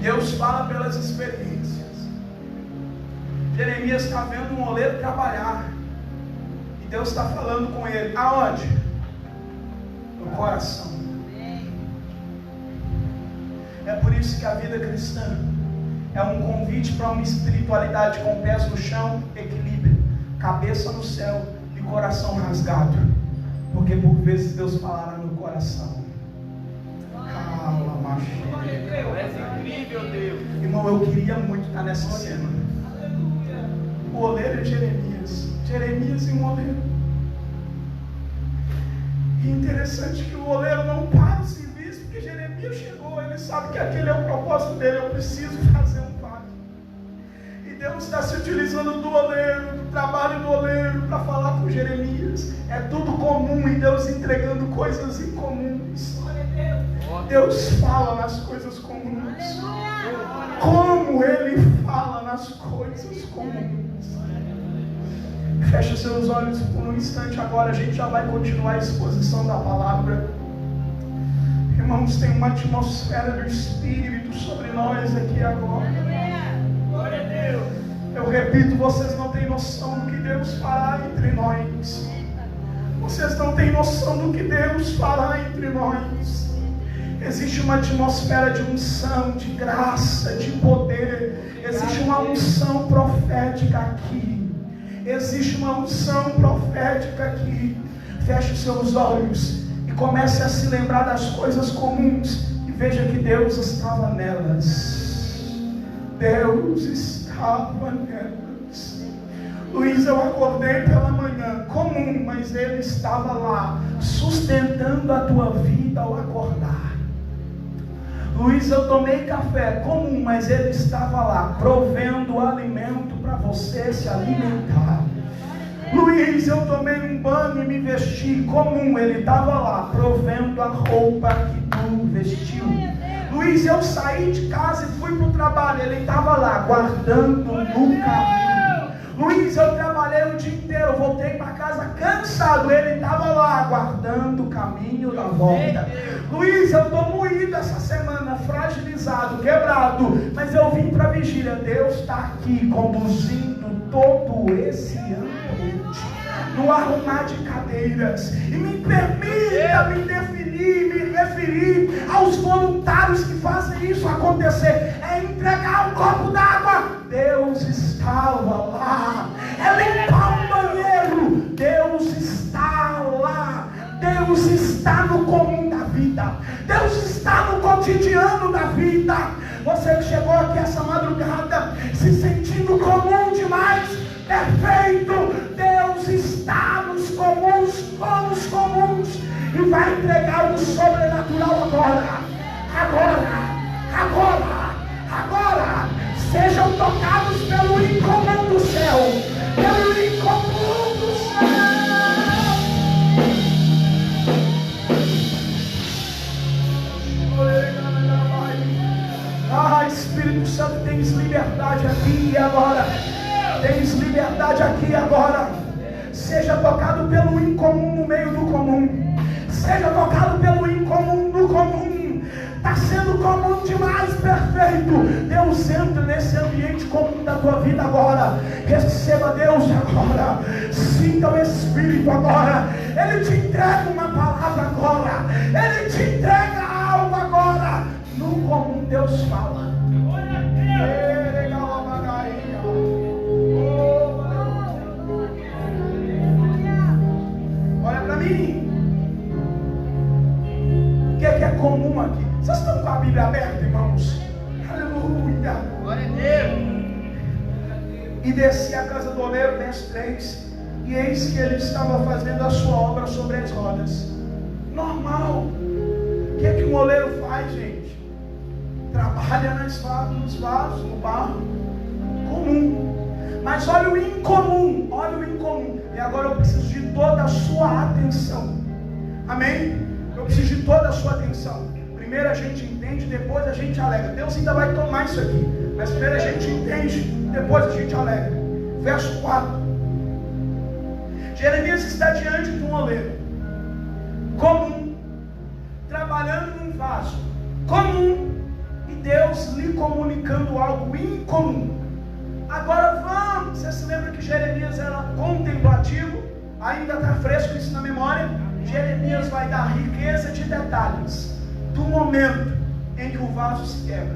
Deus fala pelas experiências. Jeremias está vendo um oleiro trabalhar. E Deus está falando com ele. Aonde? No coração. É por isso que a vida cristã é um convite para uma espiritualidade com pés no chão, equilíbrio, cabeça no céu e coração rasgado. Porque por vezes Deus falará no coração. É incrível, Deus. Irmão, eu queria muito estar nessa cena. O oleiro é Jeremias. Jeremias e um oleiro. E interessante que o oleiro não para o serviço, porque Jeremias chegou, ele sabe que aquele é o propósito dele, eu preciso fazer um pacto. E Deus está se utilizando do oleiro, do trabalho do oleiro, para falar com Jeremias. É tudo comum e Deus entregando coisas incomuns. Deus fala nas coisas comuns. Como Ele fala nas coisas comuns. Feche seus olhos por um instante agora. A gente já vai continuar a exposição da palavra. Irmãos, tem uma atmosfera do Espírito sobre nós aqui agora. Glória a Deus. Eu repito, vocês não têm noção do que Deus fará entre nós. Vocês não têm noção do que Deus fará entre nós. Existe uma atmosfera de unção, de graça, de poder. Existe uma unção profética aqui. Existe uma unção profética aqui. Feche os seus olhos e comece a se lembrar das coisas comuns e veja que Deus estava nelas. Deus estava nelas. Luiz, eu acordei pela manhã, comum, mas Ele estava lá, sustentando a tua vida ao acordar. Luiz, eu tomei café, comum, mas Ele estava lá, provendo alimento para você se alimentar. Luiz, eu tomei um banho e me vesti, comum, Ele estava lá, provendo a roupa que tu vestiu. Luiz, eu saí de casa e fui para o trabalho, Ele estava lá, guardando no caminho. Luiz, eu trabalhei o dia inteiro, voltei para casa cansado, Ele estava lá, guardando o caminho da volta. Luiz, eu estou moído essa semana, fragilizado, quebrado, mas eu vim para a vigília. Deus está aqui conduzindo todo esse ambiente no arrumar de cadeiras. E me permita me referir aos voluntários que fazem isso acontecer. É entregar um copo d'água. Deus estava lá. É limpar um banheiro. Deus está lá. Deus está no comum da vida. Deus está no cotidiano da vida. Você que chegou aqui essa madrugada se sentindo comum demais, perfeito, Deus está nos comuns, com os comuns, e vai entregar o sobrenatural agora. Sejam tocados pelo incomum do céu, pelo incomum do céu. Espírito Santo, tens liberdade aqui e agora. Tens liberdade aqui e agora. Seja tocado pelo incomum no meio do comum. Seja tocado pelo incomum no comum. Está sendo comum demais, perfeito. Deus entra nesse ambiente comum da tua vida agora. Receba Deus agora. Sinta o Espírito agora. Ele te entrega uma palavra agora. Ele te entrega algo agora. No comum Deus fala. Olha para mim. O que é comum aqui? Vocês estão com a Bíblia aberta, irmãos? Aleluia. Glória a Deus. E desci à casa do oleiro, verso 3. E eis que ele estava fazendo a sua obra sobre as rodas. Normal. O que é que um oleiro faz, gente? Trabalha nos vasos, no barro. Comum. Mas olha o incomum. E agora eu preciso de toda a sua atenção. Amém? Eu preciso de toda a sua atenção. Primeiro a gente entende, depois a gente alega. Deus ainda vai tomar isso aqui. Mas primeiro a gente entende, depois a gente alega. Verso 4. Jeremias está diante de um oleiro comum, trabalhando num vaso comum, e Deus lhe comunicando algo incomum. Agora vamos, você se lembra que Jeremias era contemplativo? Ainda está fresco isso na memória? Jeremias vai dar riqueza de detalhes do momento em que o vaso se quebra.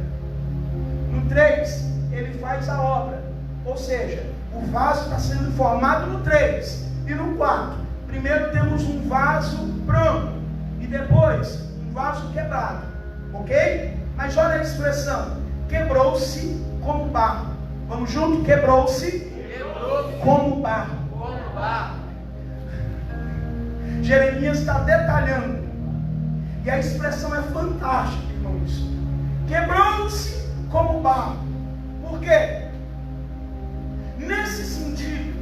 No 3, ele faz a obra, ou seja, o vaso está sendo formado no 3. E no 4, primeiro temos um vaso pronto, e depois um vaso quebrado, ok? Mas olha a expressão, quebrou-se como barro. Vamos junto? Quebrou-se como barro. Jeremias está detalhando. E a expressão é fantástica, irmãos. Quebrou-se como barro. Por quê? Nesse sentido,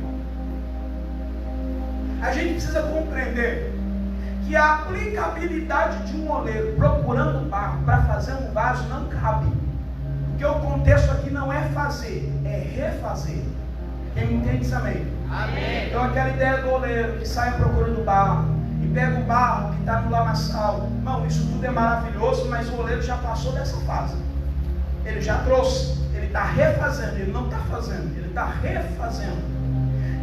a gente precisa compreender que a aplicabilidade de um oleiro procurando barro para fazer um vaso não cabe. Porque o contexto aqui não é fazer, é refazer. Quem me entende isso, amém? Amém. Então aquela ideia do oleiro que sai procurando barro e pega o barro que está no lamaçal. Irmão, isso tudo é maravilhoso, mas o oleiro já passou dessa fase. Ele já trouxe, ele está refazendo, ele não está fazendo, ele está refazendo.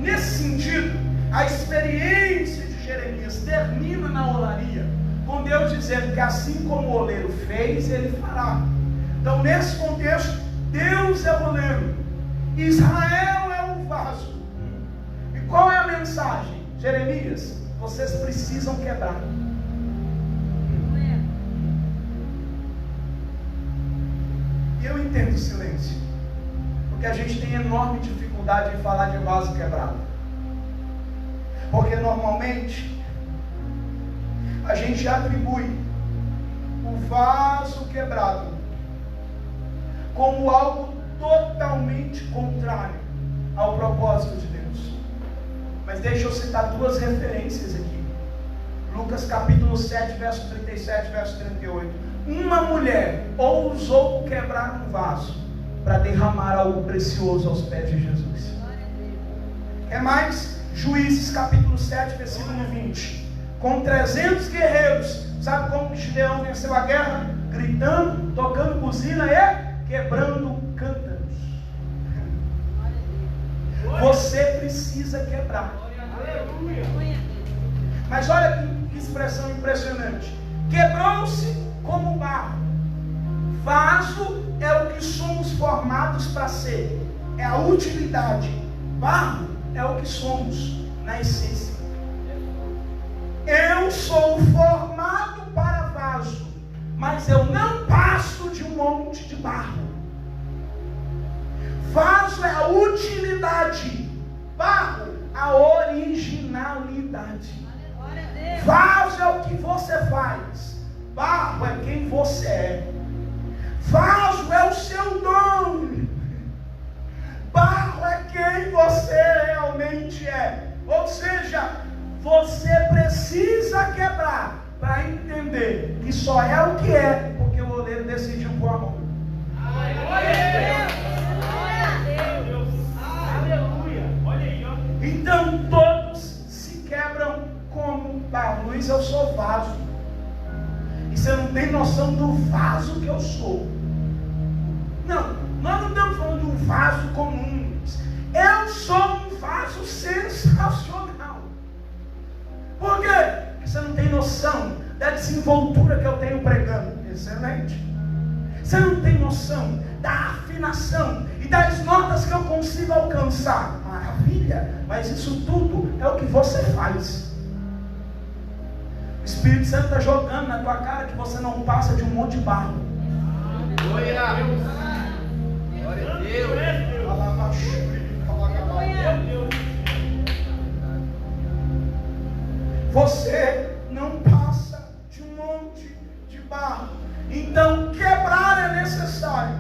Nesse sentido, a experiência de Jeremias termina na olaria, com Deus dizendo que assim como o oleiro fez, ele fará. Então nesse contexto, Deus é o oleiro, Israel é o vaso. E qual é a mensagem? Jeremias, vocês precisam quebrar. E eu entendo o silêncio, porque a gente tem enorme dificuldade em falar de vaso quebrado. Porque normalmente a gente atribui o vaso quebrado como algo totalmente contrário ao propósito de Deus. Mas deixa eu citar duas referências aqui. Lucas capítulo 7, verso 37, verso 38. Uma mulher ousou quebrar um vaso para derramar algo precioso aos pés de Jesus. É mais? Juízes capítulo 7, versículo 20. Com 300 guerreiros, sabe como Gideão venceu a guerra? Gritando, tocando buzina e quebrando cântaros. Você precisa quebrar. Mas olha que expressão impressionante. Quebrou-se como barro. Vaso é o que somos formados para ser. É a utilidade. Barro é o que somos na essência. Eu sou formado para vaso, mas eu não passo de um monte de barro. Vaso é a utilidade, barro a originalidade. Vaso é o que você faz, barro é quem você é. Vaso é o seu dom, barro é quem você realmente é. Ou seja, você precisa quebrar para entender que só é o que é porque o oleiro decidiu pôr a mão. Então todos se quebram como barro. Luiz, eu sou vaso. E você não tem noção do vaso que eu sou. Não, nós não estamos falando de um vaso comum. Eu sou um vaso sensacional. Por quê? Porque você não tem noção da desenvoltura que eu tenho pregando. Excelente. Você não tem noção da afinação e das notas que eu consigo alcançar. Maravilha. Mas isso tudo é o que você faz. O Espírito Santo está jogando na tua cara que você não passa de um monte de barro. Glória a Deus. Glória a Deus. Você não passa de um monte de barro. Então quebrar é necessário.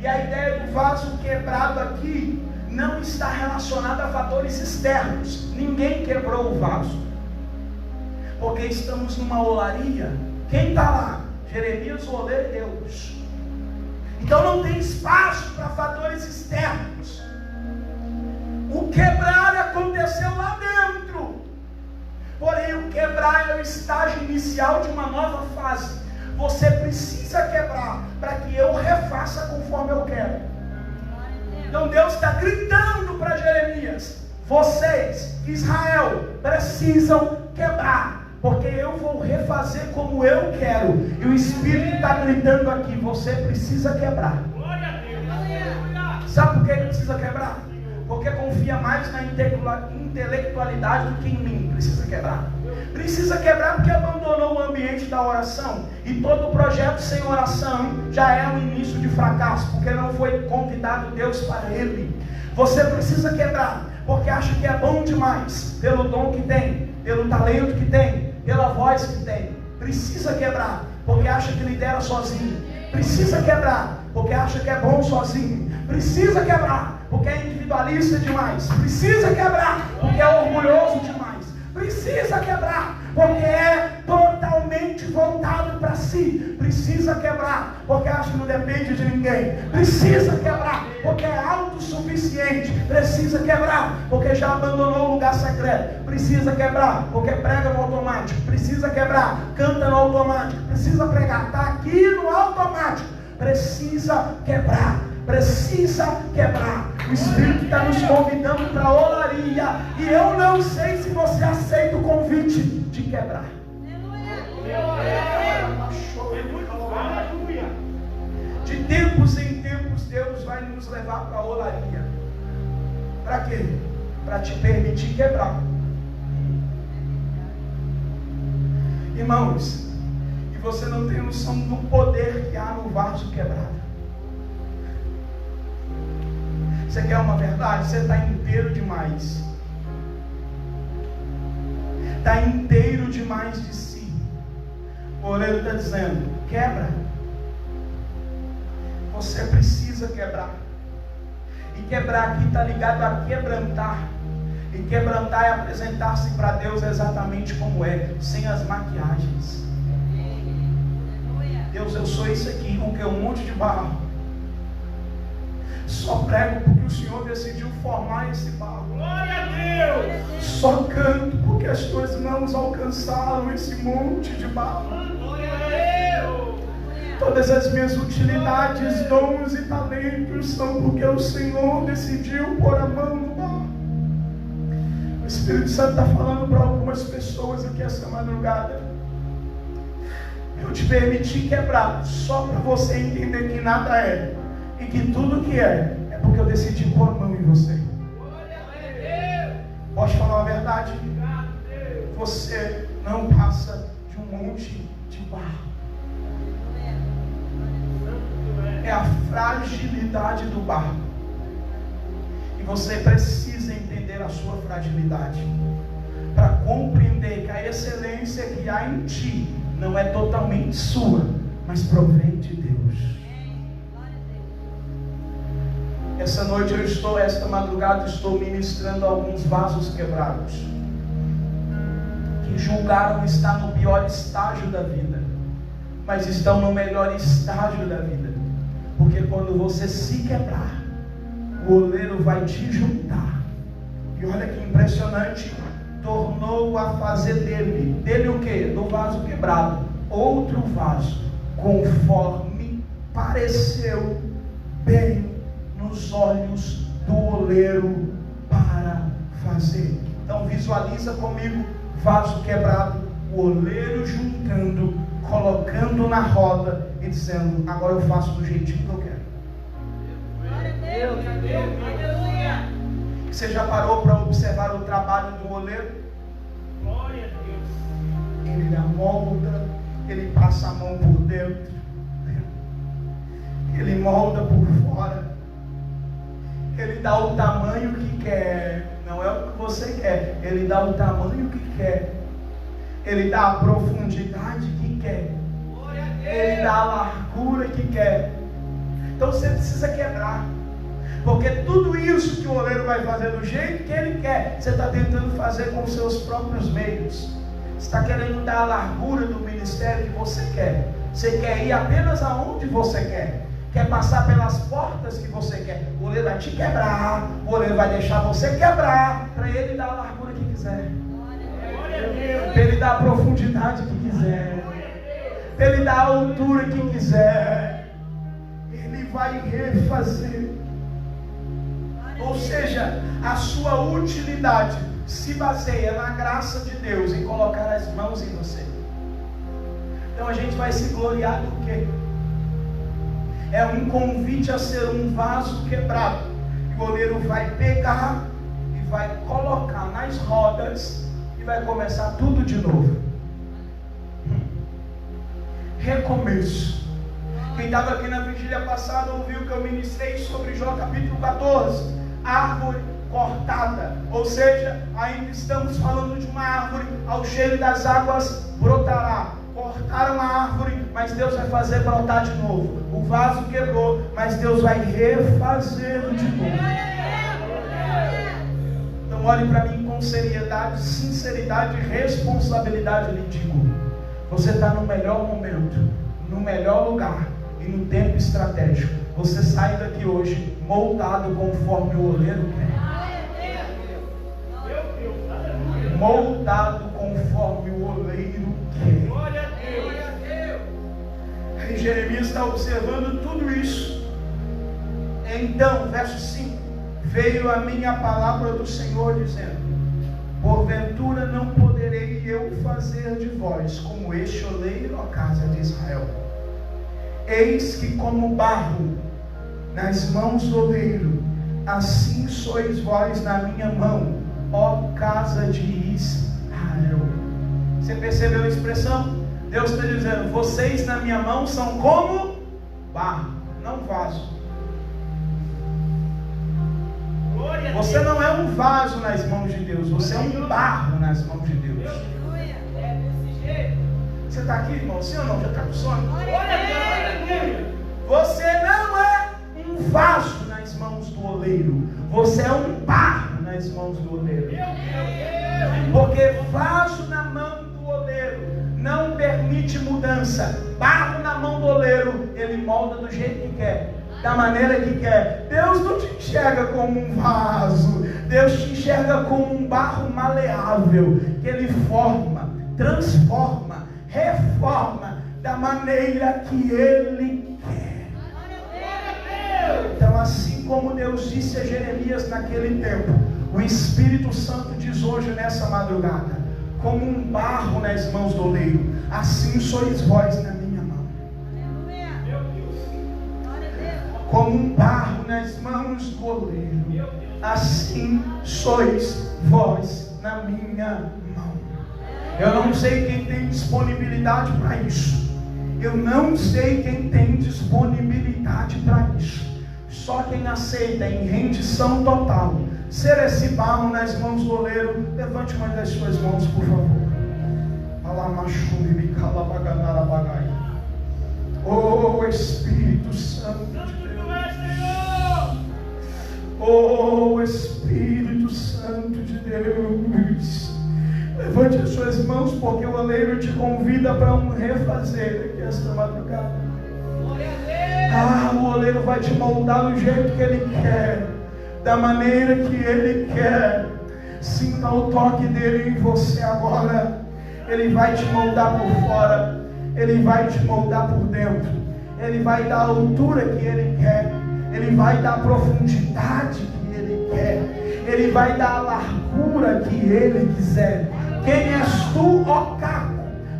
E a ideia do vaso quebrado aqui não está relacionada a fatores externos. Ninguém quebrou o vaso, porque estamos numa olaria. Quem está lá? Jeremias, o oleiro e Deus. Então não tem espaço para fatores externos. O quebrar aconteceu lá dentro. Porém, o quebrar é o estágio inicial de uma nova fase. Você precisa quebrar para que eu refaça conforme eu quero. Então Deus está gritando para Jeremias: vocês, Israel, precisam quebrar, porque eu vou refazer como eu quero. E o Espírito está gritando aqui: você precisa quebrar. Sabe por que ele precisa quebrar? porque confia mais na intelectualidade do que em mim. Precisa quebrar. Precisa quebrar porque abandonou o ambiente da oração. E todo projeto sem oração já é um início de fracasso, porque não foi convidado Deus para ele. Você precisa quebrar, porque acha que é bom demais, pelo dom que tem, pelo talento que tem, pela voz que tem. Precisa quebrar, porque acha que lidera sozinho. Precisa quebrar, porque acha que é bom sozinho. Precisa quebrar, porque é individualista demais. Precisa quebrar, porque é orgulhoso demais. Precisa quebrar, porque é totalmente voltado para si. Precisa quebrar, porque acha que não depende de ninguém. Precisa quebrar, porque é autossuficiente. Precisa quebrar, porque já abandonou o lugar secreto. Precisa quebrar, porque prega no automático. Precisa quebrar, canta no automático. Precisa pregar, está aqui no automático. Precisa quebrar. Precisa quebrar. O Espírito está nos convidando para a olaria. E eu não sei se você aceita o convite de quebrar. De tempos em tempos, Deus vai nos levar para a olaria. Para quê? Para te permitir quebrar. Irmãos, e você não tem noção do poder que há no vaso quebrado. Você quer uma verdade? Você está inteiro demais. Está inteiro demais de si. O oleiro está dizendo: quebra. Você precisa quebrar. E quebrar aqui está ligado a quebrantar. E quebrantar é apresentar-se para Deus exatamente como é, sem as maquiagens. Deus, eu sou isso aqui, com que um monte de barro. Só prego porque o Senhor decidiu formar esse barro. Glória a Deus! Só canto porque as tuas mãos alcançaram esse monte de barro. Glória a Deus! Todas as minhas utilidades, dons e talentos são porque o Senhor decidiu pôr a mão no barro. O Espírito Santo está falando para algumas pessoas aqui essa madrugada. Eu te permiti quebrar só para você entender que nada é. E que tudo que é porque eu decidi pôr a mão em você. Posso falar a verdade? Você não passa de um monte de barro. É a fragilidade do barro. E você precisa entender a sua fragilidade para compreender que a excelência que há em ti não é totalmente sua, mas provém de Deus. Essa noite esta madrugada estou ministrando alguns vasos quebrados, que julgaram estar no pior estágio da vida, mas estão no melhor estágio da vida, porque quando você se quebrar, o oleiro vai te juntar, e olha que impressionante, tornou a fazer dele o que? Do vaso quebrado, outro vaso, conforme pareceu bem nos olhos do oleiro para fazer. Então visualiza comigo, vaso quebrado, o oleiro juntando, colocando na roda e dizendo: agora eu faço do jeitinho que eu quero. Glória a Deus, aleluia. Você já parou para observar o trabalho do oleiro? Glória a Deus. Ele amolda, ele passa a mão por dentro, ele molda por fora. Ele dá o tamanho que quer, não é o que você quer. Ele dá o tamanho que quer. Ele dá a profundidade que quer. Ele dá a largura que quer. Então você precisa quebrar. Porque tudo isso que o oleiro vai fazer do jeito que ele quer, você está tentando fazer com os seus próprios meios. Você está querendo dar a largura do ministério que você quer. Você quer ir apenas aonde você quer. Quer passar pelas portas que você quer. O oleiro vai te quebrar. O oleiro vai deixar você quebrar, para ele dar a largura que quiser, para ele dar a profundidade que quiser, para ele dar a altura que quiser. Ele vai refazer. Ou seja, a sua utilidade se baseia na graça de Deus em colocar as mãos em você. Então a gente vai se gloriar do quê? É um convite a ser um vaso quebrado. E o oleiro vai pegar e vai colocar nas rodas e vai começar tudo de novo. Recomeço. Quem estava aqui na vigília passada ouviu que eu ministrei sobre Jó capítulo 14, árvore cortada, ou seja, ainda estamos falando de uma árvore, ao cheiro das águas brotará. Cortaram a árvore, mas Deus vai fazer brotar de novo. O vaso quebrou, mas Deus vai refazer de novo. Então olhe para mim com seriedade, sinceridade e responsabilidade. Lhe digo, você está no melhor momento, no melhor lugar e no tempo estratégico. Você sai daqui hoje moldado conforme o oleiro quer. Moldado conforme o oleiro quer. Glória a Deus. E Jeremias está observando tudo isso. Então, verso 5: veio a minha palavra do Senhor dizendo: porventura não poderei eu fazer de vós como este oleiro, ó casa de Israel. Eis que como barro nas mãos do oleiro, assim sois vós na minha mão, ó casa de Israel. Você percebeu a expressão? Deus está dizendo: vocês na minha mão são como barro, não vaso. Você não é um vaso nas mãos de Deus, você é um barro nas mãos de Deus. Você está aqui, irmão? Sim ou não? Já está com sono? Você não é um vaso nas mãos do oleiro, você é um barro nas mãos do oleiro. Porque vaso na mão do oleiro não permite mudança. Barro na mão do oleiro, ele molda do jeito que quer, da maneira que quer. Deus não te enxerga como um vaso, Deus te enxerga como um barro maleável, que Ele forma, transforma, reforma da maneira que Ele quer. Então, assim como Deus disse a Jeremias naquele tempo, o Espírito Santo diz hoje nessa madrugada: como um barro nas mãos do oleiro, assim sois vós na minha mão. Como um barro nas mãos do oleiro, assim sois vós na minha mão. Eu não sei quem tem disponibilidade para isso. Eu não sei quem tem disponibilidade para isso. Só quem aceita em rendição total ser esse barro nas mãos do oleiro. Levante uma das suas mãos, por favor. Oh Espírito Santo de Deus. Oh Espírito Santo de Deus. Levante as suas mãos, porque o oleiro te convida para um refazer aqui esta madrugada. O oleiro vai te moldar do jeito que Ele quer, da maneira que Ele quer. Sinta o toque dele em você agora. Ele vai te moldar por fora, Ele vai te moldar por dentro. Ele vai dar a altura que Ele quer, Ele vai dar a profundidade que Ele quer, Ele vai dar a largura que Ele quiser. Quem és tu, ó caco,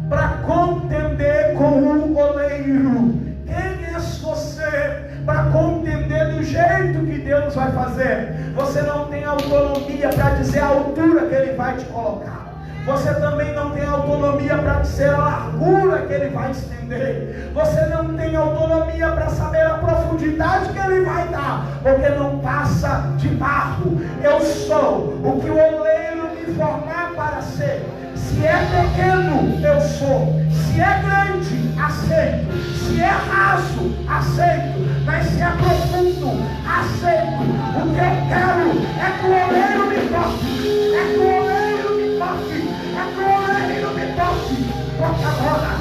para contender com o oleiro? Quem és você para contender do jeito que Deus vai fazer? Você não tem autonomia para dizer a altura que Ele vai te colocar. Você também não tem autonomia para dizer a largura que Ele vai estender. Você não tem autonomia para saber a profundidade que Ele vai dar, porque não passa de barro. Eu sou o que o oleiro me formar para ser. Se é pequeno, eu sou. Se é grande, aceito. Se é raso, aceito. Mas se é profundo, aceito. O que eu quero é que o oleiro me toque. É que o oleiro me toque. É que o oleiro me toque. Toque agora.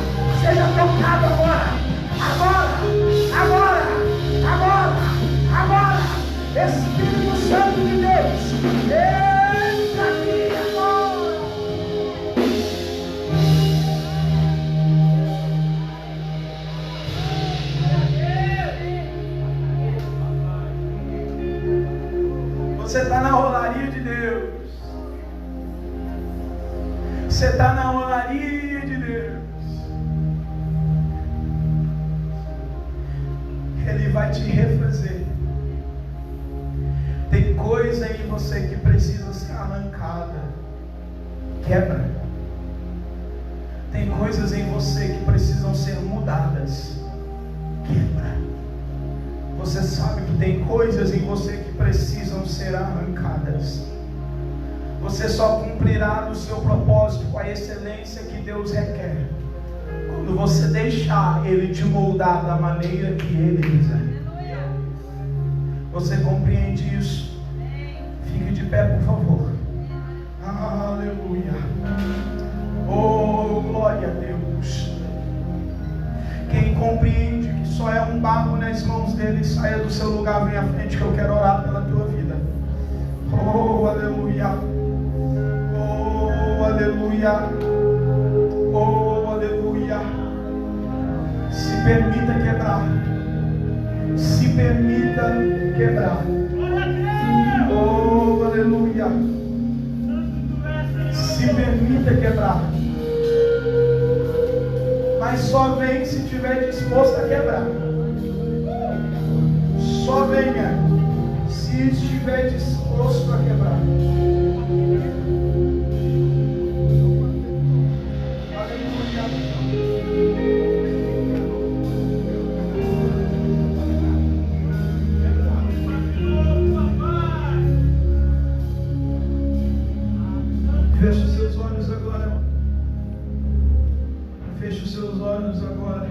Seja tocado agora. Agora. Espírito Santo de Deus, entra aqui agora. Você está na rolaria de Deus. Você está na rolaria de Deus. Ele vai te refazer. coisa em você que precisa ser arrancada, quebra. Tem coisas em você que precisam ser mudadas, quebra. Você sabe que tem coisas em você que precisam ser arrancadas. Você só cumprirá o seu propósito com a excelência que Deus requer quando você deixar Ele te moldar da maneira que Ele quiser. Você compreende isso? Fique de pé, por favor. Aleluia. Oh, glória a Deus. Quem compreende que só é um barro nas mãos dele, saia do seu lugar, vem à frente que eu quero orar pela tua vida. Oh, aleluia. Oh, aleluia. Oh, aleluia. Se permita quebrar. Se permita quebrar. Oh, aleluia. Se permita quebrar. Mas só vem se estiver disposto a quebrar. Só venha se estiver disposto a quebrar. Feche os seus olhos agora. Feche os seus olhos agora.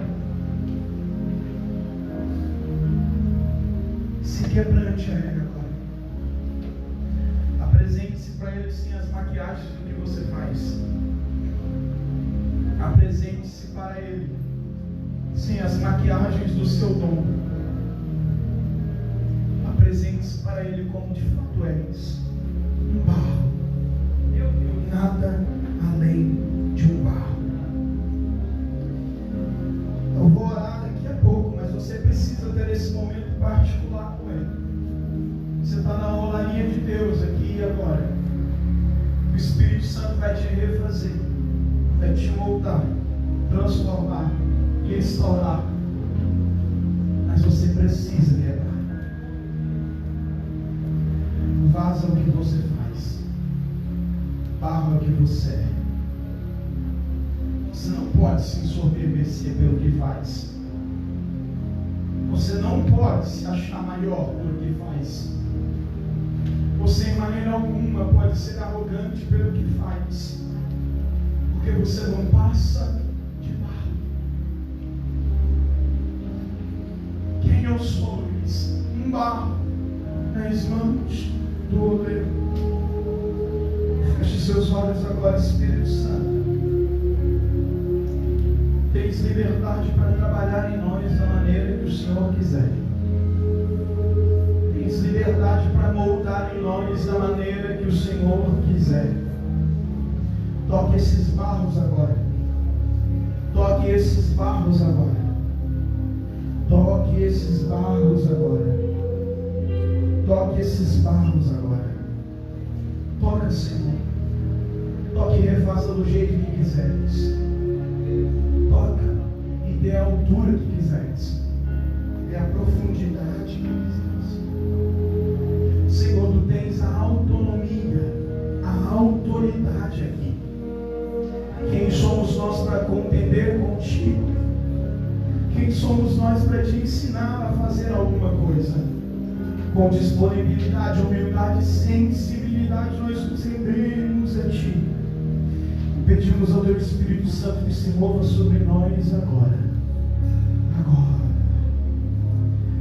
Se quebrante a Ele agora. Apresente-se para Ele sim as maquiagens do que você faz. Apresente-se para Ele sim as maquiagens do seu dom. Apresente-se para Ele como de fato és. Um barro. Nada além de um barro. Eu vou orar daqui a pouco, mas você precisa ter esse momento particular com Ele. Você está na olaria de Deus aqui e agora. O Espírito Santo vai te refazer, vai te moldar, transformar, restaurar. Mas você precisa quebrar. Vaza o que você faz. Barro é o que você é. Você não pode se ensoberbecer pelo que faz. Você não pode se achar maior pelo que faz. Você, em maneira alguma, pode ser arrogante pelo que faz. Porque você não passa de barro. Quem eu sou, Luiz? Um barro nas mãos do oleiro. Feche seus olhos agora, Espírito Santo. Tens liberdade para trabalhar em nós da maneira que o Senhor quiser. Tens liberdade para moldar em nós da maneira que o Senhor quiser. Toque esses barros agora. Toque esses barros agora. Toque esses barros agora. Toque esses barros agora. Toca, Senhor. Toque e refaça do jeito que quiseres. Toca e dê a altura que quiseres. Dê a profundidade que quiseres. Senhor, tu tens a autonomia, a autoridade aqui. Quem somos nós para contender contigo? Quem somos nós para te ensinar a fazer alguma coisa? Com disponibilidade, humildade, sensibilidade, nós nos rendemos a ti. Pedimos ao teu Espírito Santo que se mova sobre nós agora. Agora.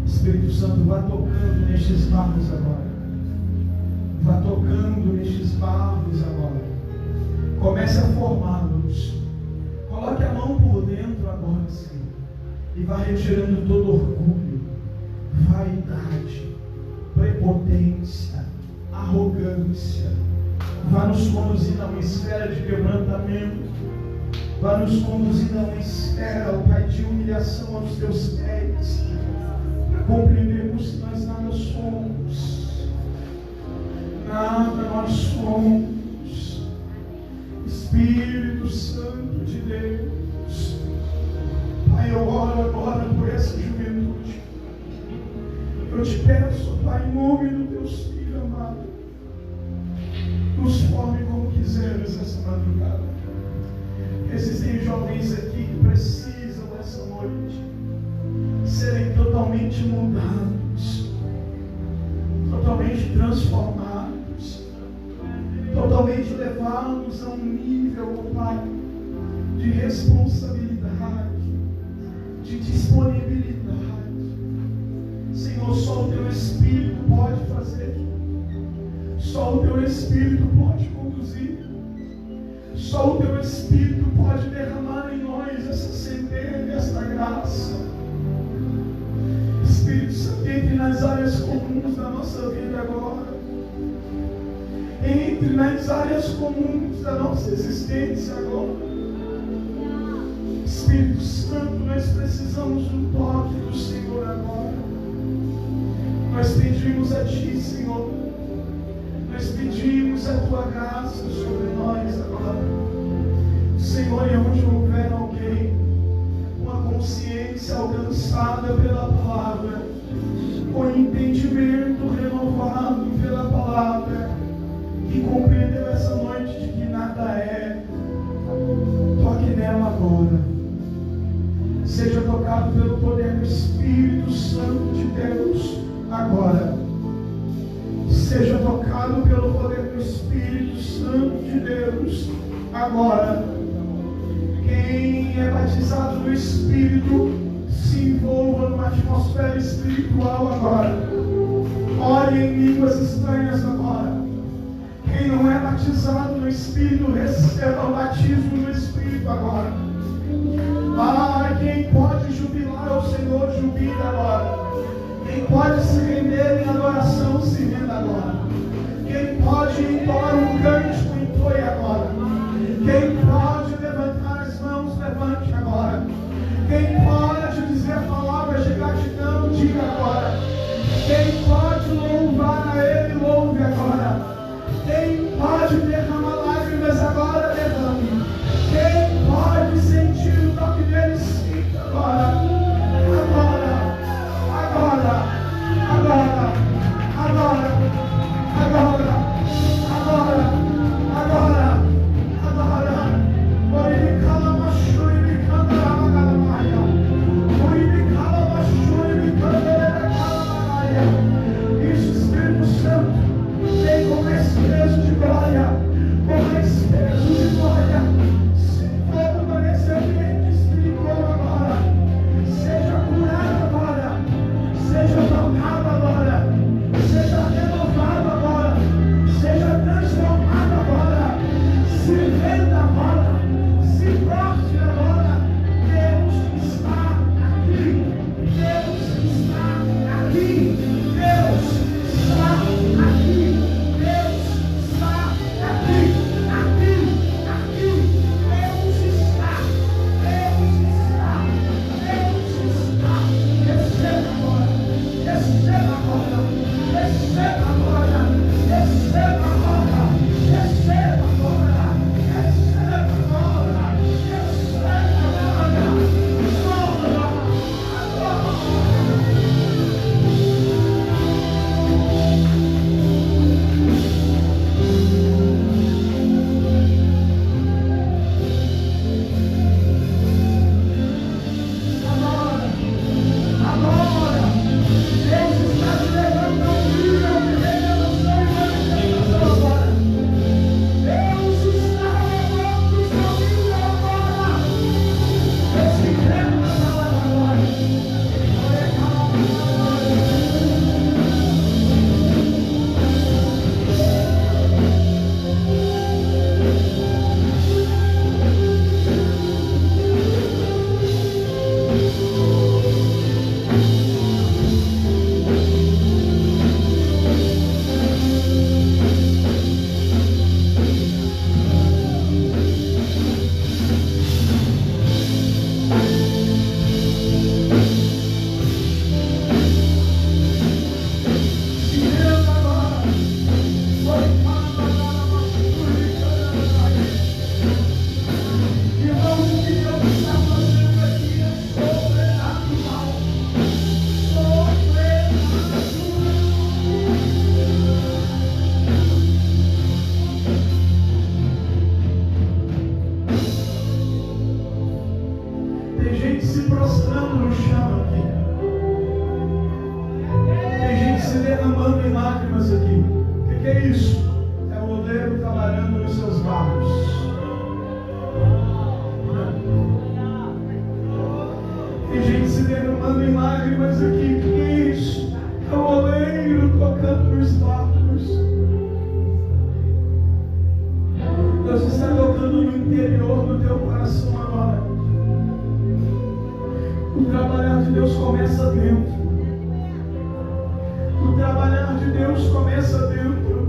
Espírito Santo, vá tocando nestes barros agora. Vá tocando nestes barros agora. Comece a formá-los. Coloque a mão por dentro agora, Senhor. E vá retirando todo orgulho, vaidade, prepotência, arrogância. Vá nos conduzindo a uma esfera de quebrantamento. Vá nos conduzindo a uma esfera, ó Pai, de humilhação aos teus pés, para compreendermos que nós nada somos. Nada nós somos. Espírito Santo de Deus, Pai, eu oro agora por essa juventude. Eu te peço, Pai, em nome do teu Filho amado, amado. Nos forme como quiseres essa madrugada. Existem jovens aqui que precisam essa noite serem totalmente mudados, totalmente transformados, totalmente levados a um nível, oh Pai, de responsabilidade, de disponibilidade. Senhor, só o Teu Espírito pode fazer, só o Teu Espírito pode conduzir, só o Teu Espírito pode derramar em nós essa centelha, esta graça. Espírito Santo, entre nas áreas comuns da nossa vida agora, entre nas áreas comuns da nossa existência agora. Espírito Santo, nós precisamos do toque do Senhor agora. Nós pedimos a Ti, Senhor, nós pedimos a Tua graça sobre nós agora. Senhor, e onde houver alguém com a consciência alcançada pela palavra, com entendimento renovado pela palavra, que compreendeu essa noite de que nada é, toque nela agora. Seja tocado pelo poder do Espírito Santo de Deus agora. Seja tocado pelo poder do Espírito Santo de Deus agora. Quem é batizado no Espírito, se envolva numa atmosfera espiritual agora. Ore em línguas estranhas agora. Quem não é batizado no Espírito, receba o batismo no Espírito agora. Quem pode jubilar ao Senhor, jubile agora. Quem pode se render em adoração, se renda agora. Quem pode entoar um cântico, entoe agora. Quem pode levantar as mãos, levante agora. Quem pode dizer palavras de gratidão, diga agora. Quem pode louvar a Ele, louve agora. Quem pode derramar lágrimas agora, derrame. Quem pode sentir o toque dele, sinta agora. Agora, agora, agora, agora, agora, agora. trabalhar de Deus começa dentro. O trabalhar de Deus começa dentro.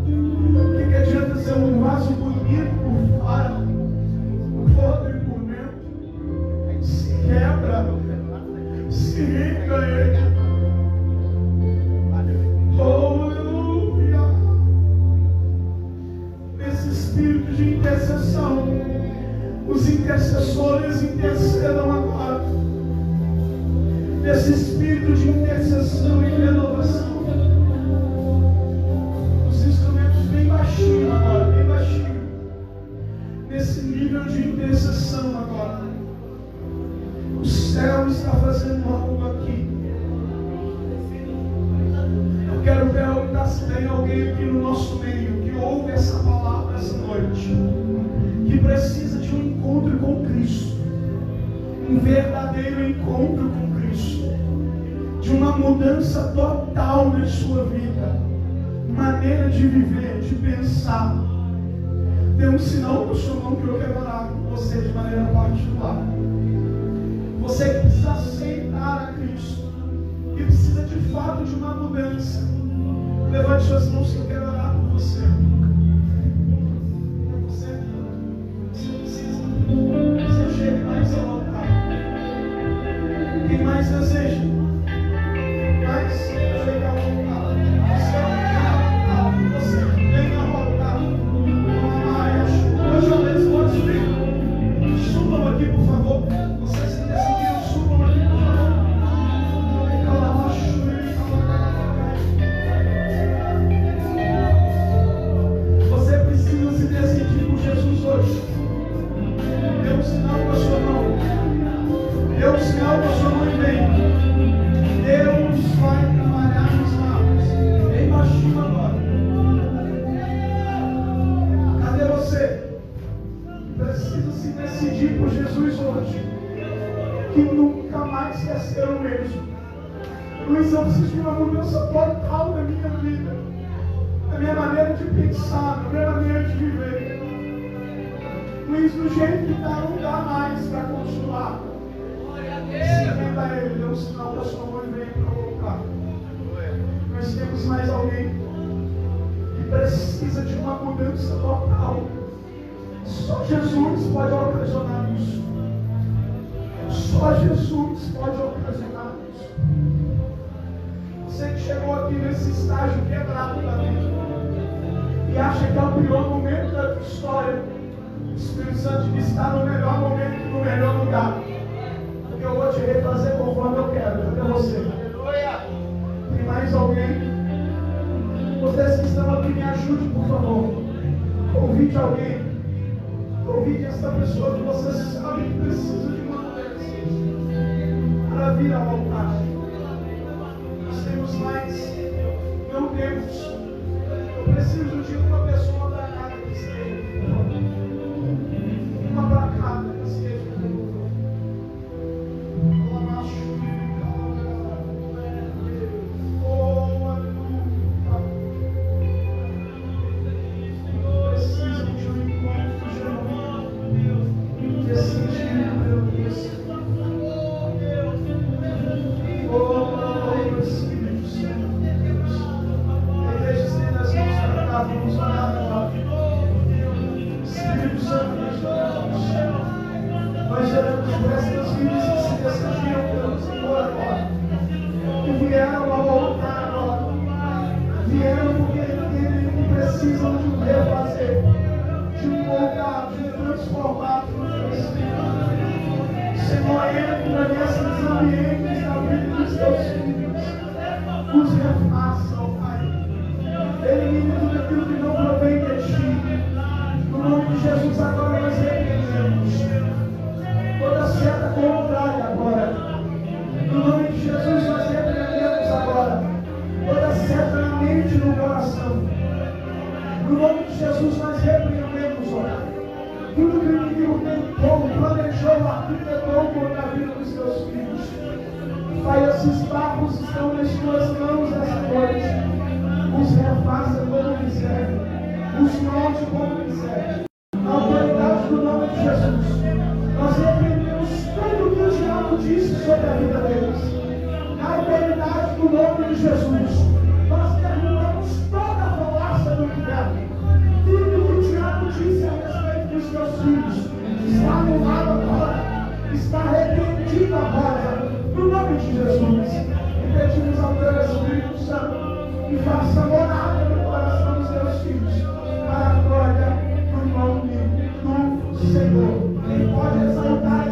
O que adianta ser um vaso bonito por fora, podre por dentro? Se quebra, se rica ele. Aleluia. Nesse espírito de intercessão, os intercessores intercedam agora. Nesse espírito de intercessão e renovação, os instrumentos bem baixinho agora, bem baixinho. Nesse nível de intercessão agora, o céu está fazendo algo aqui. Eu quero perguntar se tem alguém aqui no nosso meio que ouve essa palavra essa noite, que precisa de um encontro com Cristo, um verdadeiro encontro com Cristo, de uma mudança total na sua vida, maneira de viver, de pensar. Dê um sinal com a sua mão que eu quero orar com você de maneira particular. Você que precisa aceitar a Cristo, que precisa de fato de uma mudança, levante suas mãos que eu quero orar por você. Você chega mais ao altar. Quem mais deseja? Mais chega ao altar. Você venha ao altar. Hoje eu mesmo pode vir. Subam aqui, por favor. Vocês que decidiram, subam aqui, por favor. Você precisa se decidir por Jesus hoje. Dê um sinal com a sua mão. Dê um sinal com a sua mão e vem. Deus vai trabalhar nos lábios. Bem baixinho agora. Cadê você? Precisa se decidir por Jesus hoje. Que nunca mais quer ser o mesmo. Luiz, eu preciso de uma mudança total na minha vida. Na minha maneira de pensar, na minha maneira de viver. Luiz, do jeito que está, não dá mais para continuar. Se renda ele, dê um sinal da sua mão e venha para o altar. Nós temos mais alguém que precisa de uma mudança total. Só Jesus pode ocasionar isso. Só Jesus pode ocasionar isso. Você que chegou aqui nesse estágio quebrado da vida e acha que é o pior momento da tua história, o Espírito Santo está no melhor momento, no melhor lugar. Porque eu vou te refazer conforme eu quero. Cadê você? Aleluia! Tem mais alguém? Vocês que estão aqui, me ajudem, por favor. Convide alguém. Convide essa pessoa que vocês sabem que precisa de uma mudança para vir ao altar. Nós temos mais. Não temos. Eu preciso de uma pessoa para cada que esteja. Uma para cada que esteja. Oh, aleluia. Preciso de um encontro genuíno. Decidido pelo Deus. Oh, Espírito Santo. A igreja estende as mãos para cá, vamos orar agora. Espírito Santo, nós oramos por essas vidas que se decidiram pelo Senhor agora, que vieram ao altar agora, vieram porque entendem que precisam de um refazer, de um voltar, de um transformar tudo isso. Senhor, entra nesses ambientes da vida dos teus filhos, os refaça, ó Pai, elimine tudo aquilo que não provém de ti. No nome de Jesus agora nós repreendemos toda seta contrária agora. No nome de Jesus nós repreendemos agora toda seta na mente e no coração. No nome de Jesus nós repreendemos, ó. Tudo que o inimigo tentou, planejou, arquitetou contra a vida dos teus filhos. Pai, esses barcos estão nas tuas mãos essa noite. Os refaça como quiser. Os molde como quiser. Na autoridade do nome de Jesus. Nós repreendemos tudo que Paulo disse sobre a vida deles. Na autoridade do nome de Jesus, nós terminamos toda a falácia do inferno. Tudo que o diabo disse a respeito dos teus filhos está anulado agora, está repreendido agora, no nome de Jesus. E pedimos ao teu Espírito Santo que faça morada no coração dos teus filhos, para a glória do nome do Senhor. Quem pode exaltar